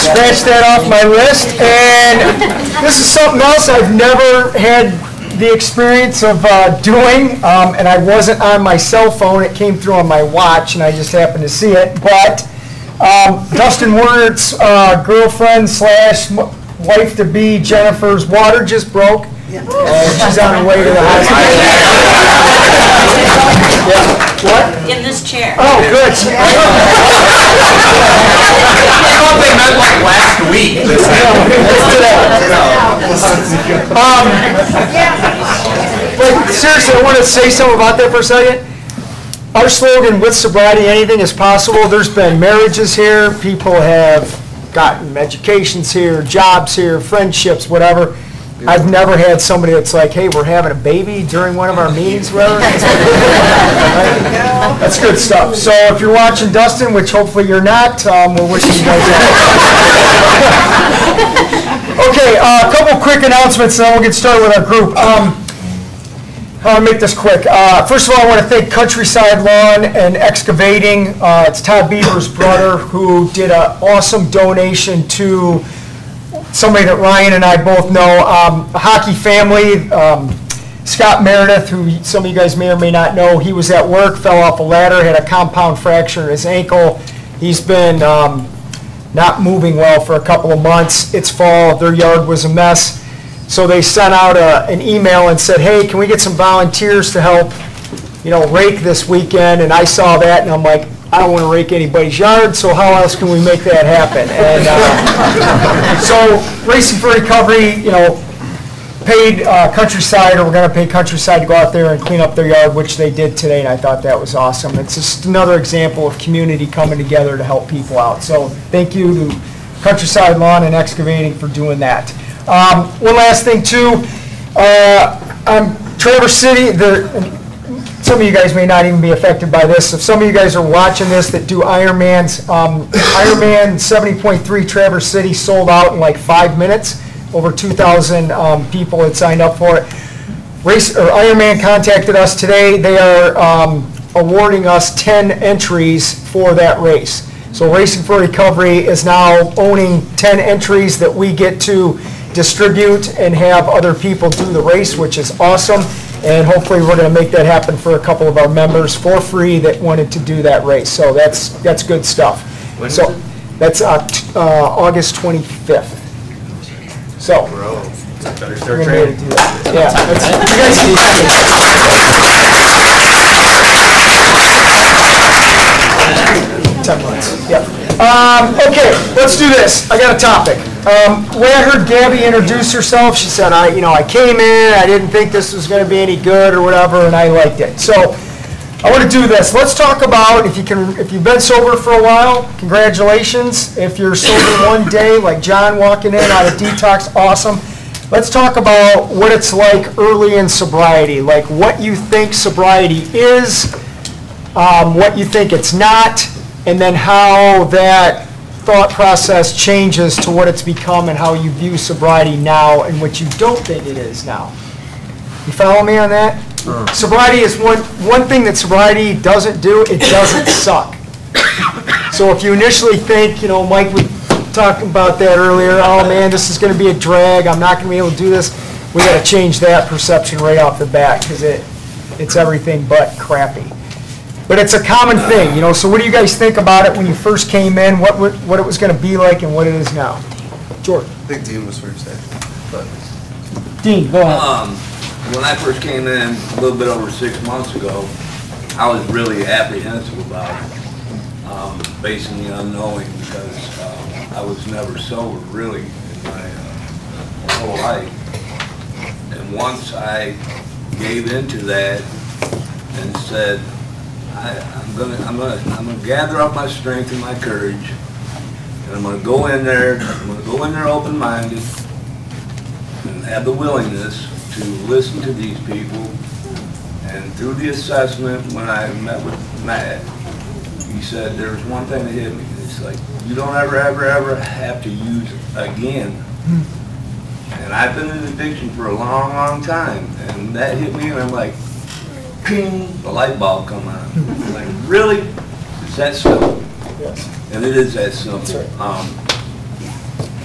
Speaker 1: Scratch that off my list. And this is something else I've never had the experience of doing, and I wasn't on my cell phone. It came through on my watch, and I just happened to see it. But Dustin Werner's girlfriend slash wife-to-be Jennifer's water just broke, and she's on her way to the hospital. Yeah. What?
Speaker 31: In this chair.
Speaker 1: Oh, good.
Speaker 5: I thought they meant like last week.
Speaker 1: But seriously, I want to say something about that for a second. Our slogan, with sobriety, anything is possible. There's been marriages here. People have gotten educations here, jobs here, friendships, whatever. I've never had somebody that's like, hey, we're having a baby during one of our meetings, whatever. That's good stuff. So if you're watching Dustin, which hopefully you're not, we're wishing you guys well. Okay, a couple quick announcements, and then we'll get started with our group. I'll make this quick. First of all, I want to thank Countryside Lawn and Excavating. It's Todd Beaver's brother who did an awesome donation to somebody that Ryan and I both know, a hockey family. Scott Meredith, who some of you guys may or may not know, he was at work, fell off a ladder, had a compound fracture in his ankle. He's been not moving well for a couple of months. It's fall, their yard was a mess. So they sent out an email and said, hey, can we get some volunteers to help, rake this weekend? And I saw that and I'm like, I don't want to rake anybody's yard, so how else can we make that happen? And so Racing for Recovery, paid Countryside, or we're going to pay Countryside to go out there and clean up their yard, which they did today, and I thought that was awesome. It's just another example of community coming together to help people out. So thank you to Countryside Lawn and Excavating for doing that. One last thing too, Traverse City, some of you guys may not even be affected by this. If some of you guys are watching this that do Ironmans, Ironman 70.3 Traverse City sold out in like 5 minutes. Over 2,000 people had signed up for it. Ironman contacted us today. They are awarding us 10 entries for that race. So Racing for Recovery is now owning 10 entries that we get to distribute and have other people do the race, which is awesome. And hopefully we're going to make that happen for a couple of our members for free that wanted to do that race. So that's good stuff. So that's August 25th. So.
Speaker 5: Better
Speaker 1: We're
Speaker 5: start
Speaker 1: gonna be able
Speaker 5: training.
Speaker 1: to do that. Yeah, you guys can clap. 10 months, yep. Okay, let's do this. I got a topic. When I heard Gabby introduce herself, she said, I came in, I didn't think this was gonna be any good or whatever, and I liked it. So, I want to do this. Let's talk about, if you've been sober for a while, congratulations. If you're sober one day, like John walking in out of detox, awesome. Let's talk about what it's like early in sobriety, like what you think sobriety is, what you think it's not, and then how that thought process changes to what it's become and how you view sobriety now and what you don't think it is now. You follow me on that? Sobriety is one thing that sobriety doesn't do, it doesn't suck. So if you initially think, Mike would talk about that earlier, oh man, this is going to be a drag, I'm not going to be able to do this, we got to change that perception right off the bat because it's everything but crappy. But it's a common thing, so what do you guys think about it when you first came in, what it was going to be like and what it is now? Jordan.
Speaker 3: I think Dean was first, actually. But.
Speaker 1: Dean, go ahead.
Speaker 6: When I first came in a little bit over 6 months ago, I was really apprehensive about it, facing the unknowing because I was never sober really in my whole life. And once I gave into that and said, I'm gonna gather up my strength and my courage, and I'm gonna go in there open-minded and have the willingness to listen to these people. And through the assessment, when I met with Matt, he said there was one thing that hit me. It's like, you don't ever have to use again. And I've been in addiction for a long, long time, and that hit me, and I'm like, ping, the light bulb come on. I'm like, really? It's that simple.
Speaker 1: Yes.
Speaker 6: And it is that simple.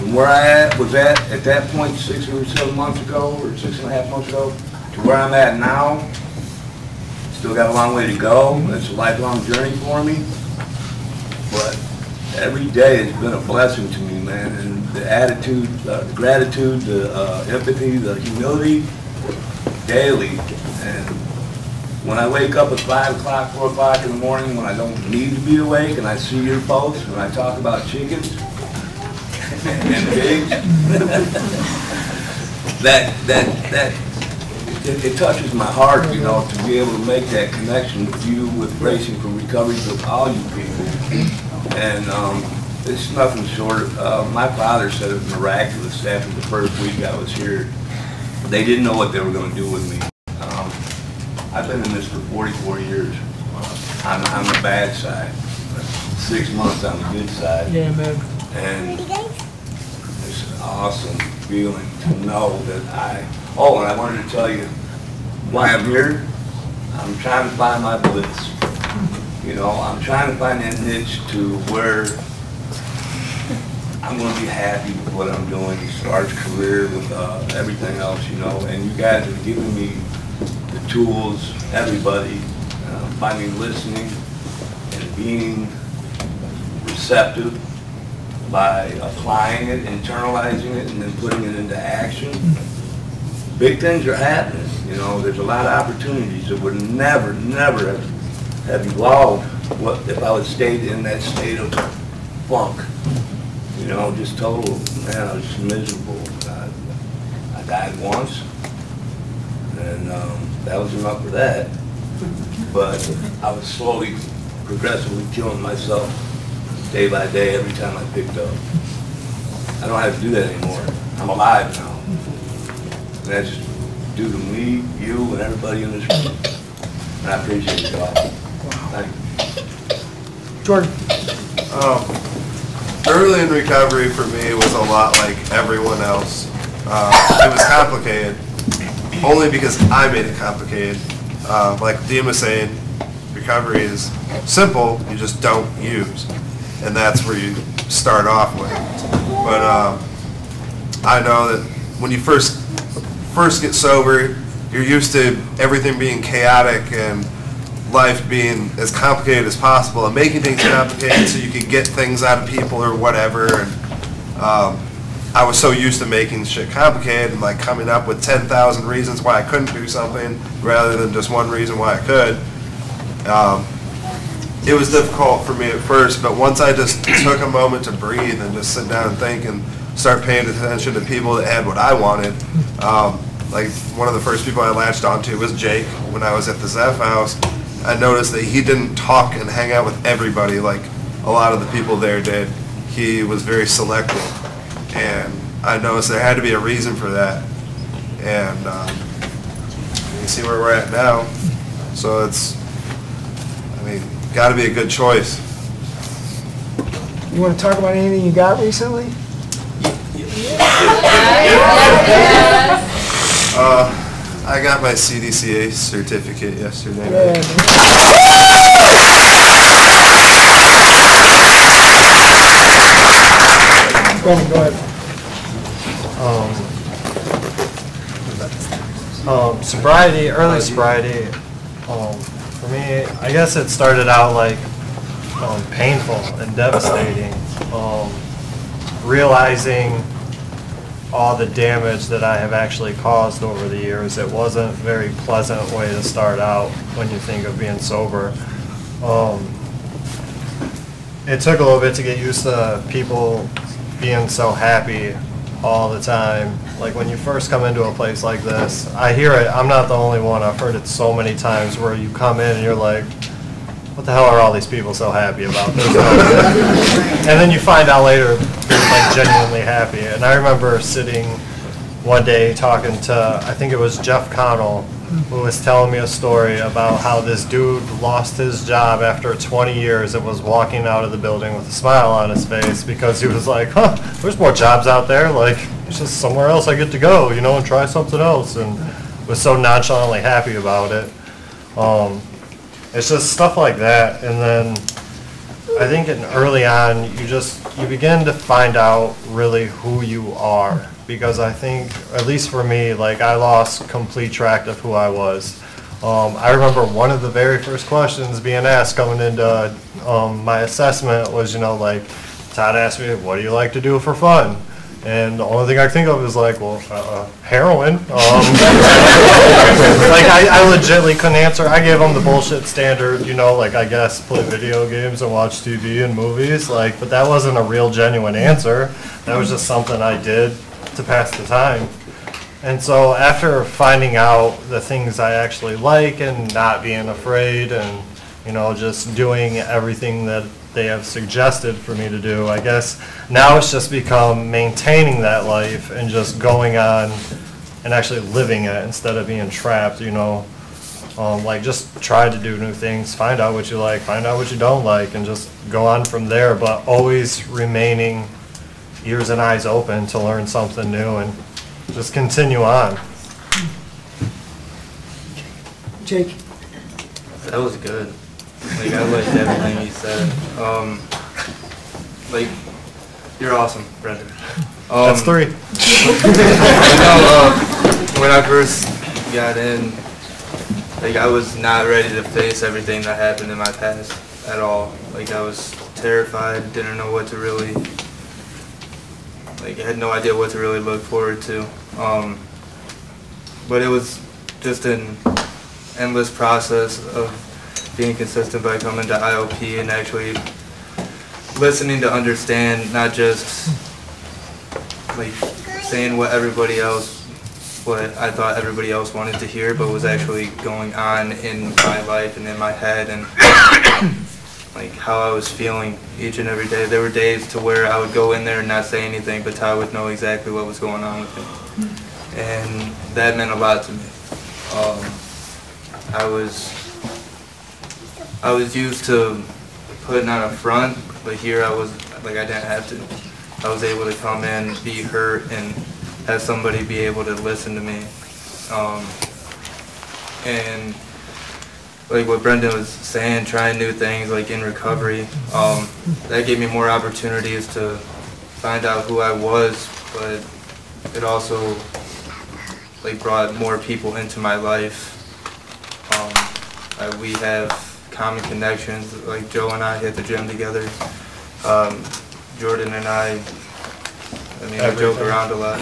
Speaker 6: From where I was at that point 6 or 7 months ago, or 6.5 months ago, to where I'm at now, still got a long way to go. It's a lifelong journey for me. But every day has been a blessing to me, man. And the attitude, the gratitude, the empathy, the humility, daily. And when I wake up at 5 o'clock, 4 o'clock in the morning, when I don't need to be awake, and I see your folks, and I talk about chickens, and pigs, it touches my heart, to be able to make that connection with you, with Racing for Recovery, with all you people. And it's nothing short of, my father said it was miraculous after the first week I was here. They didn't know what they were going to do with me. I've been in this for 44 years. I'm the bad side. 6 months on the good side.
Speaker 1: Yeah, man.
Speaker 6: And it's an awesome feeling to know that and I wanted to tell you why I'm here. I'm trying to find my bliss. I'm trying to find that niche to where I'm going to be happy with what I'm doing as far as career, with everything else, and you guys are giving me the tools, everybody, by me listening and being receptive, by applying it, internalizing it, and then putting it into action. Big things are happening. There's a lot of opportunities that would never have evolved if I would stayed in that state of funk. Just total, man, I was just miserable. I died once, and that was enough for that. But I was slowly, progressively killing myself day by day every time I picked up. I don't have to do that anymore. I'm alive now. And that's due to me, you, and everybody in this room. And I appreciate it all. Thank you.
Speaker 1: Jordan.
Speaker 3: Early in recovery for me was a lot like everyone else. It was complicated, only because I made it complicated. Like Dean was saying, recovery is simple, you just don't use. And that's where you start off with. But I know that when you first get sober, you're used to everything being chaotic and life being as complicated as possible and making things complicated so you can get things out of people or whatever. And I was so used to making shit complicated and like coming up with 10,000 reasons why I couldn't do something rather than just one reason why I could. It was difficult for me at first, but once I just took a moment to breathe and just sit down and think and start paying attention to people that had what I wanted, like one of the first people I latched onto was Jake. When I was at the Zeph house, I noticed that he didn't talk and hang out with everybody like a lot of the people there did. He was very selective, and I noticed there had to be a reason for that. And you see where we're at now. So it's, I mean, got to be a good choice.
Speaker 1: You want to talk about anything you got recently?
Speaker 3: I got my CDCA certificate yesterday.
Speaker 1: Go ahead.
Speaker 29: Sobriety, early sobriety, for me, I guess it started out like painful and devastating. Realizing all the damage that I have actually caused over the years. It wasn't a very pleasant way to start out when you think of being sober. It took a little bit to get used to people being so happy all the time. Like when you first come into a place like this, I hear it, I'm not the only one, I've heard it so many times where you come in and you're like, what the hell are all these people so happy about? And then you find out later they're like genuinely happy. And I remember sitting one day talking to, I think it was Jeff Connell, who was telling me a story about how this dude lost his job after 20 years and was walking out of the building with a smile on his face because he was like, huh, there's more jobs out there, like it's just somewhere else I get to go, you know, and try something else, and was so nonchalantly happy about it. It's just stuff like that. And then I think early on you begin to find out really who you are, because I think, at least for me, like I lost complete track of who I was. I remember one of the very first questions being asked coming into my assessment was, you know, like Todd asked me, what do you like to do for fun? And the only thing I think of is like, well, heroin. Like I legitimately couldn't answer. I gave them the bullshit standard, you know, like I guess play video games and watch TV and movies, like, but that wasn't a real genuine answer. That was just something I did to pass the time. And so after finding out the things I actually like and not being afraid and, you know, just doing everything that they have suggested for me to do, I guess now it's just become maintaining that life and just going on and actually living it instead of being trapped, you know. Like just try to do new things, find out what you like, find out what you don't like, and just go on from there, but always remaining ears and eyes open to learn something new and just continue on.
Speaker 1: Jake?
Speaker 23: That was good. Like, I liked everything he said. Like, you're awesome, Brendan.
Speaker 29: That's three.
Speaker 23: When I first got in, like, I was not ready to face everything that happened in my past at all. Like, I was terrified, didn't know what to really, like, I had no idea what to really look forward to. But it was just an endless process of being consistent by coming to IOP and actually listening to understand, not just like saying what I thought everybody else wanted to hear, but was actually going on in my life and in my head, and like how I was feeling each and every day. There were days to where I would go in there and not say anything, but Ty would know exactly what was going on with me, and that meant a lot to me. I was used to putting on a front, but here I was like, I didn't have to. I was able to come in, be hurt, and have somebody be able to listen to me. And like what Brendan was saying, trying new things like in recovery, that gave me more opportunities to find out who I was, but it also like brought more people into my life. We have common connections, like Joe and I hit the gym together. Jordan and I we joke around a lot.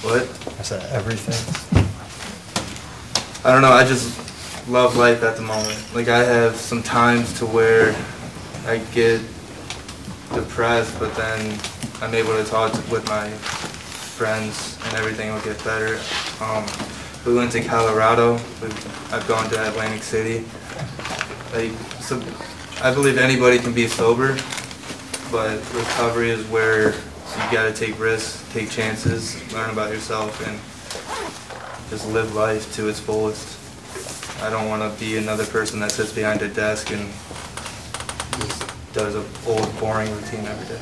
Speaker 23: What?
Speaker 29: I said everything.
Speaker 23: I don't know, I just love life at the moment. Like, I have some times to where I get depressed, but then I'm able to talk with my friends and everything will get better. We went to Colorado. I've gone to Atlantic City. So I believe anybody can be sober, but recovery is where you gotta take risks, take chances, learn about yourself, and just live life to its fullest. I don't want to be another person that sits behind a desk and just does an old, boring routine every day.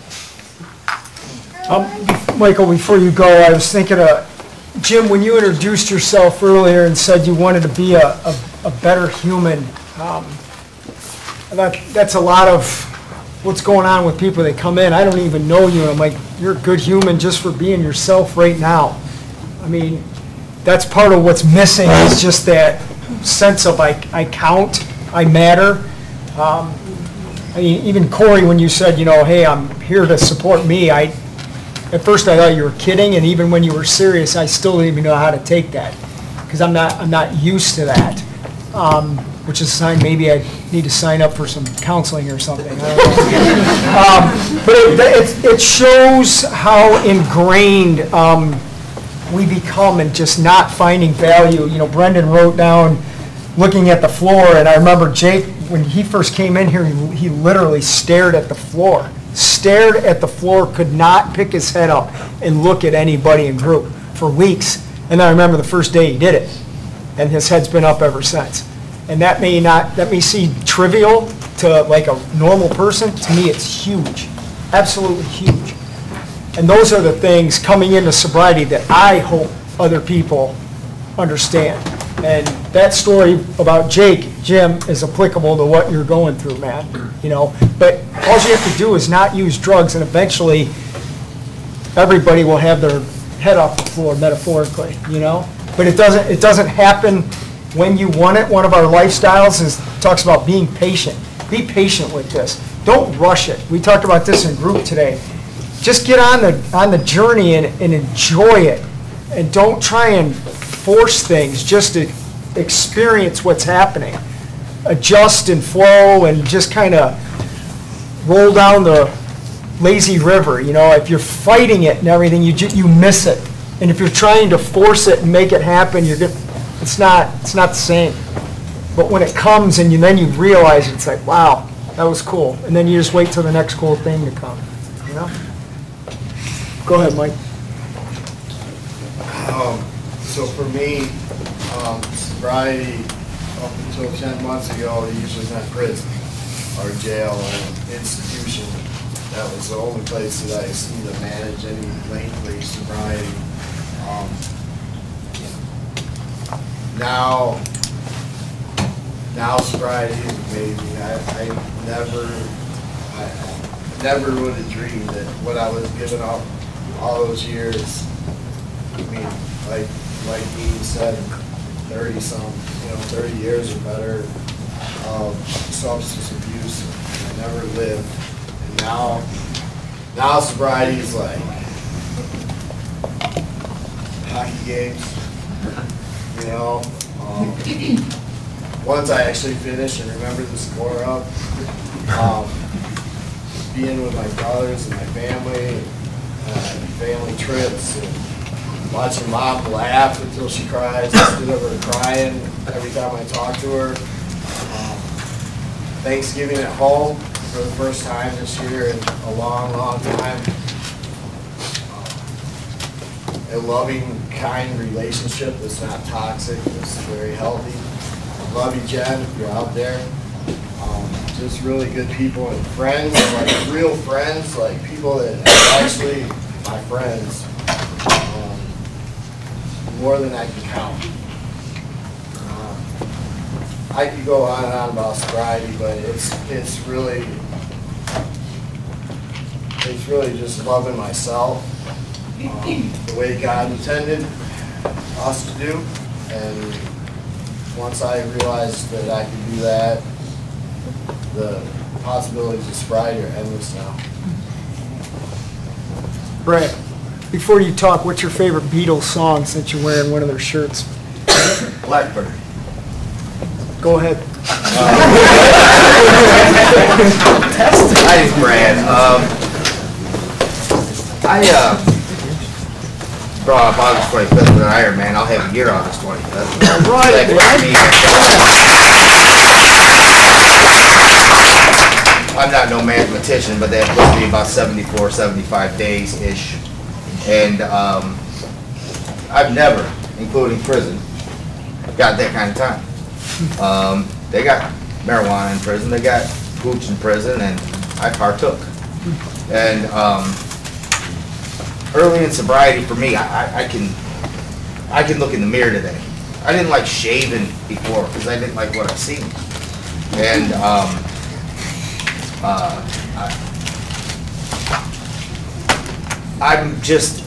Speaker 1: Michael, before you go, I was thinking of, Jim, when you introduced yourself earlier and said you wanted to be a better human, that's a lot of what's going on with people that come in. I don't even know you, and I'm like, you're a good human just for being yourself right now. I mean, that's part of what's missing is just that sense of I count, I matter. I mean, even Corey, when you said, you know, hey, I'm here to support me, at first I thought you were kidding, and even when you were serious, I still didn't even know how to take that because I'm not used to that. Which is a sign maybe I need to sign up for some counseling or something. I don't know. But it shows how ingrained we become in just not finding value. You know, Brendan wrote down looking at the floor, and I remember Jake, when he first came in here, he literally stared at the floor. Stared at the floor, could not pick his head up and look at anybody in group for weeks. And I remember the first day he did it, and his head's been up ever since. And that may seem trivial to like a normal person. To me, it's huge, absolutely huge. And those are the things coming into sobriety that I hope other people understand. And that story about Jake, Jim, is applicable to what you're going through, man. You know, but all you have to do is not use drugs, and eventually everybody will have their head off the floor, metaphorically. You know, but it doesn't happen when you want it. One of our lifestyles talks about being patient. Be patient with this. Don't rush it. We talked about this in group today. Just get on the journey and enjoy it. And don't try and force things, just to experience what's happening. Adjust and flow and just kind of roll down the lazy river. You know, if you're fighting it and everything, you miss it. And if you're trying to force it and make it happen, it's not the same. But when it comes and then you realize it's like, wow, that was cool. And then you just wait till the next cool thing to come, you know? Go ahead, Mike.
Speaker 7: So for me, sobriety up until 10 months ago, it usually meant prison or jail or institution. That was the only place that I seemed to manage any lengthy sobriety. Now sobriety is amazing. I never would have dreamed that what I was giving up all those years. I mean, like Dean said, 30 years or better of substance abuse. I never lived, and now sobriety is like hockey games. You know, once I actually finish and remember the score up, being with my brothers and my family, family trips, and watching Mom laugh until she cries instead of her crying every time I talk to her. Thanksgiving at home for the first time this year in a long, long time. A loving, kind relationship that's not toxic, that's very healthy. Love you, Jen, if you're out there. Just really good people and friends, like real friends, like people that are actually my friends. More than I can count. I could go on and on about sobriety, but it's really just loving myself. The way God intended us to do, and once I realized that I could do that, the possibilities of sobriety are endless now.
Speaker 1: Brett, before you talk, what's your favorite Beatles song since you're wearing one of their shirts?
Speaker 5: Blackbird.
Speaker 1: Go ahead.
Speaker 5: Hi, Brad. I brought up August 25th with an Iron Man. I'll have a year August 25th.
Speaker 1: All right,
Speaker 5: I'm not no mathematician, but that puts me about 74, 75 days-ish. And I've never, including prison, got that kind of time. They got marijuana in prison, they got hooch in prison, and I partook. And early in sobriety for me, I can look in the mirror today. I didn't like shaving before because I didn't like what I seen. And I'm just,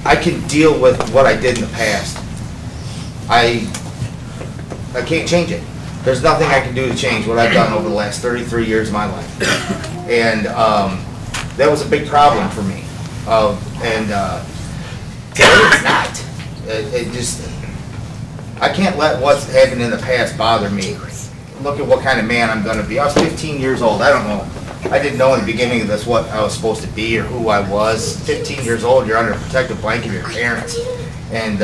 Speaker 5: I can deal with what I did in the past. I can't change it. There's nothing I can do to change what I've done over the last 33 years of my life. And that was a big problem for me. Today it's not. It just, I can't let what's happened in the past bother me. Look at what kind of man I'm going to be. I was 15 years old. I don't know. I didn't know in the beginning of this what I was supposed to be or who I was. 15 years old, you're under a protective blanket of your parents. And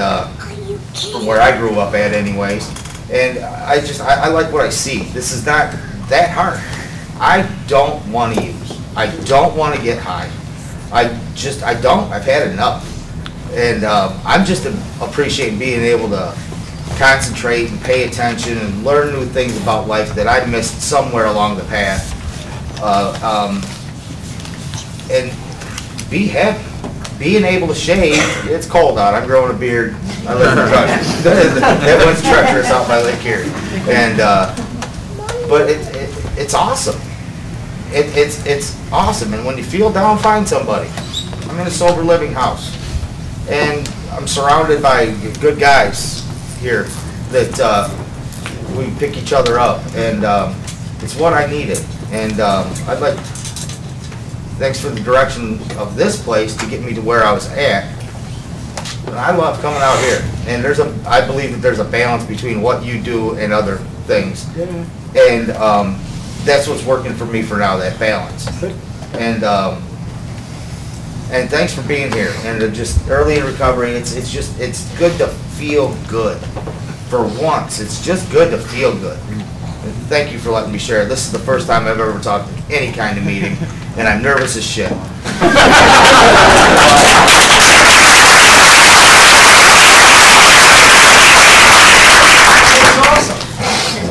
Speaker 5: from where I grew up at anyways. And I like what I see. This is not that hard. I don't want to use. I don't want to get high. I don't. I've had enough. And I'm just appreciating being able to concentrate and pay attention and learn new things about life that I missed somewhere along the path. And be happy. Being able to shave, it's cold out. I'm growing a beard. I live in Kentucky. That one's treacherous out by Lake Erie. And, but it's awesome. It's awesome. And when you feel down, find somebody. I'm in a sober living house. And I'm surrounded by good guys here that we pick each other up. And it's what I needed. And I'd like, thanks for the direction of this place to get me to where I was at. And I love coming out here. And I believe that there's a balance between what you do and other things.
Speaker 1: Yeah.
Speaker 5: And that's what's working for me for now, that balance. And thanks for being here. And just early in recovery, it's good to feel good. For once, it's just good to feel good. And thank you for letting me share. This is the first time I've ever talked at any kind of meeting, and I'm nervous as shit.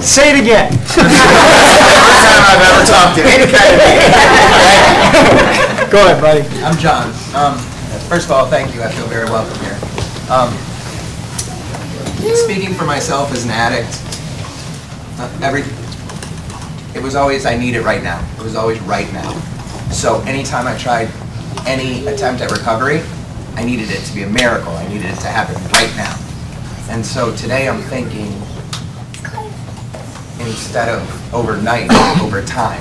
Speaker 1: Say it again.
Speaker 5: First time I've ever talked at any kind of meeting.
Speaker 1: Go ahead, buddy.
Speaker 8: I'm John. First of all, thank you. I feel very welcome here. Speaking for myself as an addict, it was always, I need it right now. It was always right now. So anytime I tried any attempt at recovery, I needed it to be a miracle. I needed it to happen right now. And so today I'm thinking, instead of overnight, over time.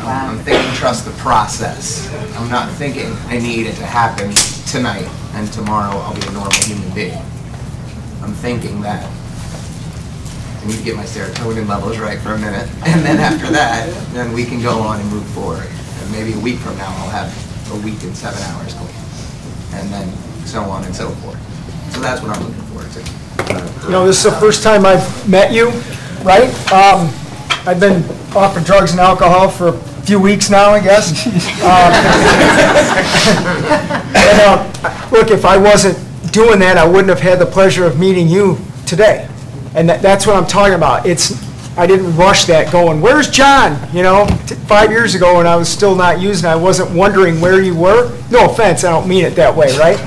Speaker 8: I'm thinking trust the process. I'm not thinking I need it to happen tonight and tomorrow I'll be a normal human being. I'm thinking that I need to get my serotonin levels right for a minute, and then after that, then we can go on and move forward. And maybe a week from now I'll have a week and 7 hours clean, and then so on and so forth. So that's what I'm looking forward to.
Speaker 1: You know, this is the first time I've met you, right? I've been off of drugs and alcohol for a few weeks now, I guess. Look, if I wasn't doing that, I wouldn't have had the pleasure of meeting you today. And that's what I'm talking about. I didn't rush that going, where's John? You know, 5 years ago when I was still not using, I wasn't wondering where you were. No offense, I don't mean it that way, right?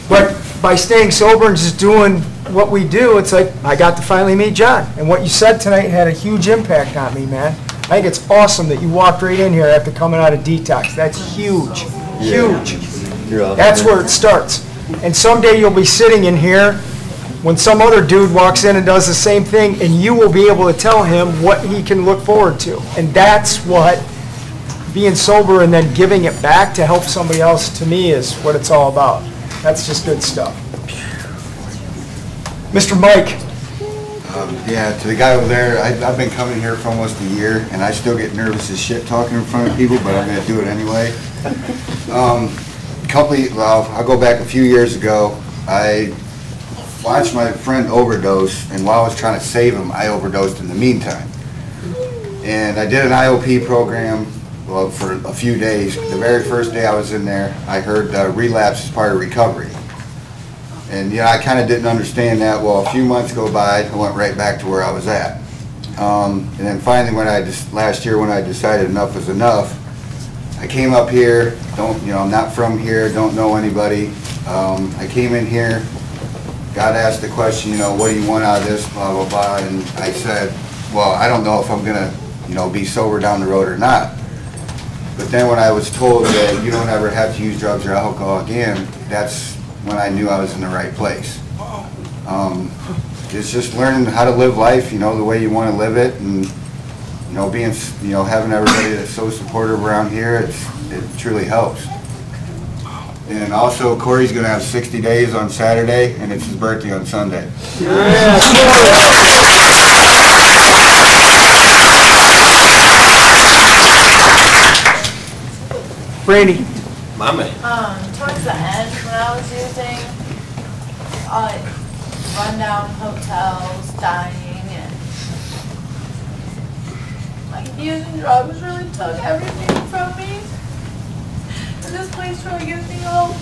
Speaker 1: But by staying sober and just doing what we do, it's like I got to finally meet John. And what you said tonight had a huge impact on me, man. I think it's awesome that you walked right in here after coming out of detox. That's huge, huge. That's where it starts. And someday you'll be sitting in here when some other dude walks in and does the same thing, and you will be able to tell him what he can look forward to. And that's what being sober and then giving it back to help somebody else, to me, is what it's all about. That's just good stuff. Mr. Mike.
Speaker 9: Yeah, to the guy over there, I've been coming here for almost a year, and I still get nervous as shit talking in front of people, but I'm going to do it anyway. I'll go back a few years ago. I watched my friend overdose, and while I was trying to save him, I overdosed in the meantime. And I did an IOP program for a few days. The very first day I was in there, I heard relapse is part of recovery. And yeah, I kind of didn't understand that. Well, a few months go by, I went right back to where I was at. And then finally, last year when I decided enough was enough, I came up here. I'm not from here, don't know anybody. I came in here, got asked the question, what do you want out of this, blah, blah, blah. And I said, well, I don't know if I'm gonna, be sober down the road or not. But then when I was told that you don't ever have to use drugs or alcohol again, that's when I knew I was in the right place. It's just learning how to live life, the way you want to live it, and having everybody that's so supportive around here, it truly helps. And also, Corey's going to have 60 days on Saturday, and it's his birthday on Sunday.
Speaker 1: Brandy.
Speaker 10: Mama.
Speaker 13: Towards the end, when I was using rundown hotels, dining, and using drugs really took everything from me. And this place really gives me hope.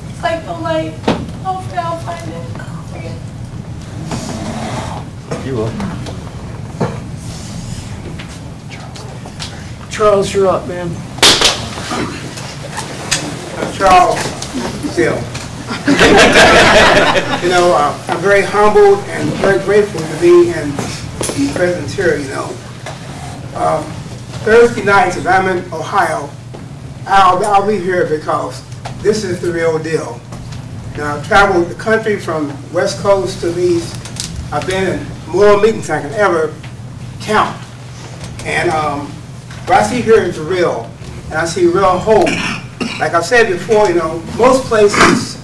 Speaker 13: It's like the light. Hopefully I'll find it.
Speaker 1: You will. Charles, you're up, man.
Speaker 14: Charles Still. I'm very humbled and very grateful to be in the presence here, Thursday nights, if I'm in Ohio, I'll be here because this is the real deal. Now, I've traveled the country from West Coast to the East. I've been in more meetings than I can ever count. And what I see here is real, and I see real hope. Like I said before, most places,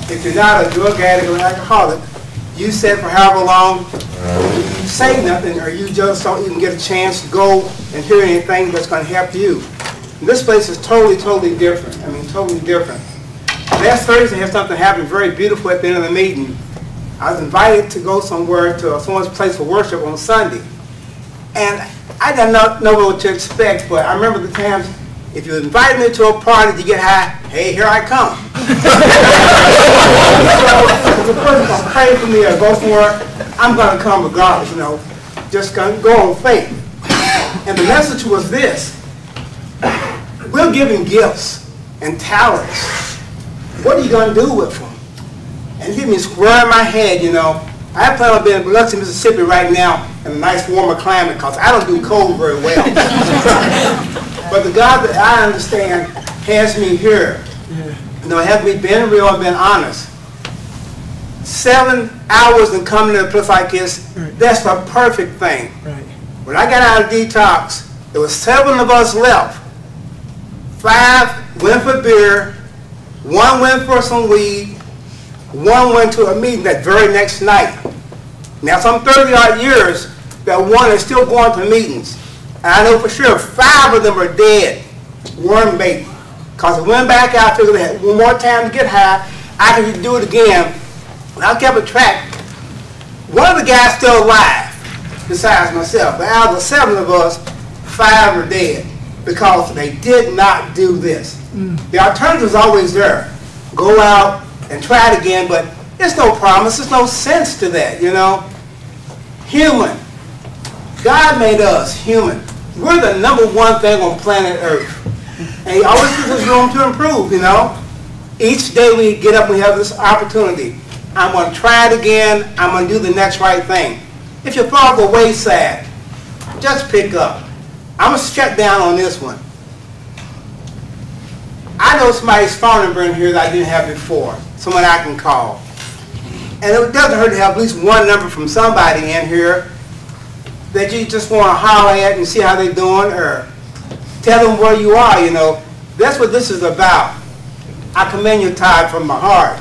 Speaker 14: if you're not a drug addict or an alcoholic, you sit for however long, you say nothing, or you just don't even get a chance to go and hear anything that's going to help you. And this place is totally, totally different. I mean, totally different. Last Thursday, I had something happen very beautiful at the end of the meeting. I was invited to go somewhere to someone's place for worship on Sunday. And I did not know what to expect, but I remember the times, if you invite me to a party to get high, hey, here I come. So if a person going to pray for me or go somewhere, I'm going to come regardless, just going to go on faith. And the message was this: we're giving gifts and talents. What are you going to do with them? And it hit me square in my head, I plan on being in Biloxi, Mississippi right now in a nice warmer climate because I don't do cold very well. But the God that I understand has me here. Has me being real and being honest. 7 hours and coming to a place like this, that's the perfect thing.
Speaker 1: Right.
Speaker 14: When I got out of detox, there was 7 of us left. 5 went for beer, 1 went for some weed, 1 went to a meeting that very next night. Now, some 30-odd years, that 1 is still going to meetings. And I know for sure 5 of them are dead, worm bait. Because I went back out there, they had one more time to get high, I could do it again. And I kept a track. One of the guys still alive, besides myself. But out of the 7 of us, 5 are dead because they did not do this. The alternative is always there. Go out and try it again, but there's no promise, there's no sense to that, Human. God made us human. We're the #1 thing on planet Earth. And He always gives us room to improve, Each day we get up, we have this opportunity. I'm going to try it again. I'm going to do the next right thing. If you fall off the wayside, just pick up. I'm going to shut down on this one. I know somebody's phone number in here that I didn't have before, someone I can call. And it doesn't hurt to have at least one number from somebody in here that you just want to holler at and see how they're doing, or tell them where you are, you know. That's what this is about. I commend you, Todd, from my heart.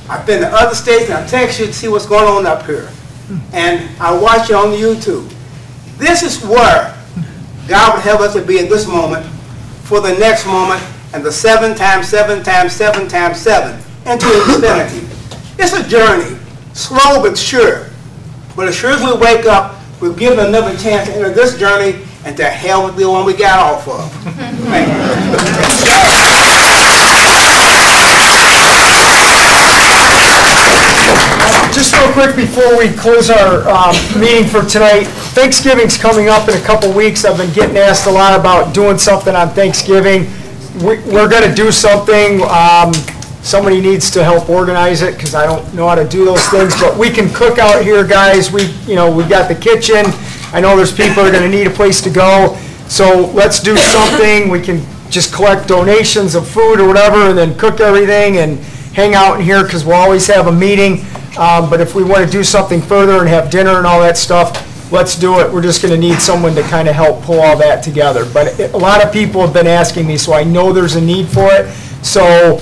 Speaker 14: I've been to other states and I text you to see what's going on up here. And I watch you on YouTube. This is where God would help us to be at this moment for the next moment and the 7 times 7 times 7 times 7 into infinity. It's a journey, slow but sure. But as sure as we wake up, we're given another chance to enter this journey, and to hell with the one we got off of. Thank you.
Speaker 1: Just real quick before we close our meeting for tonight, Thanksgiving's coming up in a couple weeks. I've been getting asked a lot about doing something on Thanksgiving. We're going to do something. Somebody needs to help organize it because I don't know how to do those things. But we can cook out here, guys. We've got the kitchen. I know there's people who are going to need a place to go. So let's do something. We can just collect donations of food or whatever and then cook everything and hang out in here because we'll always have a meeting. But if we want to do something further and have dinner and all that stuff, let's do it. We're just going to need someone to kind of help pull all that together. But a lot of people have been asking me, so I know there's a need for it. So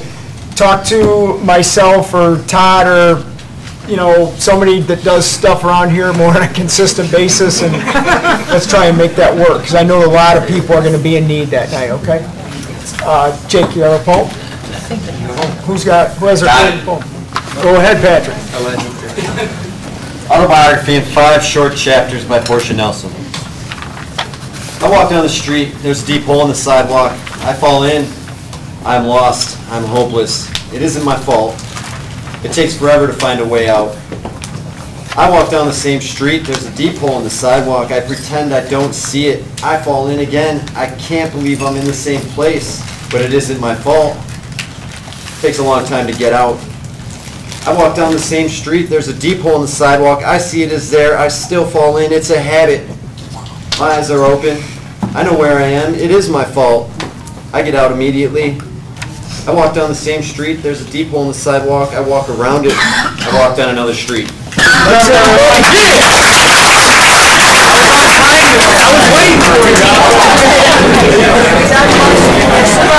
Speaker 1: talk to myself or Todd or somebody that does stuff around here more on a consistent basis, and let's try and make that work, because I know a lot of people are going to be in need that night, okay? Jake, you have a poem? Who has their favorite poem? Go ahead, Patrick.
Speaker 10: Autobiography in 5 short chapters by Portia Nelson. I walk down the street, there's a deep hole in the sidewalk. I fall in, I'm lost, I'm hopeless. It isn't my fault. It takes forever to find a way out. I walk down the same street, there's a deep hole in the sidewalk. I pretend I don't see it. I fall in again. I can't believe I'm in the same place, but it isn't my fault. It takes a long time to get out. I walk down the same street, there's a deep hole in the sidewalk. I see it is there, I still fall in. It's a habit. My eyes are open. I know where I am. It is my fault. I get out immediately. I walk down the same street, there's a deep hole in the sidewalk, I walk around it, I walk down another street.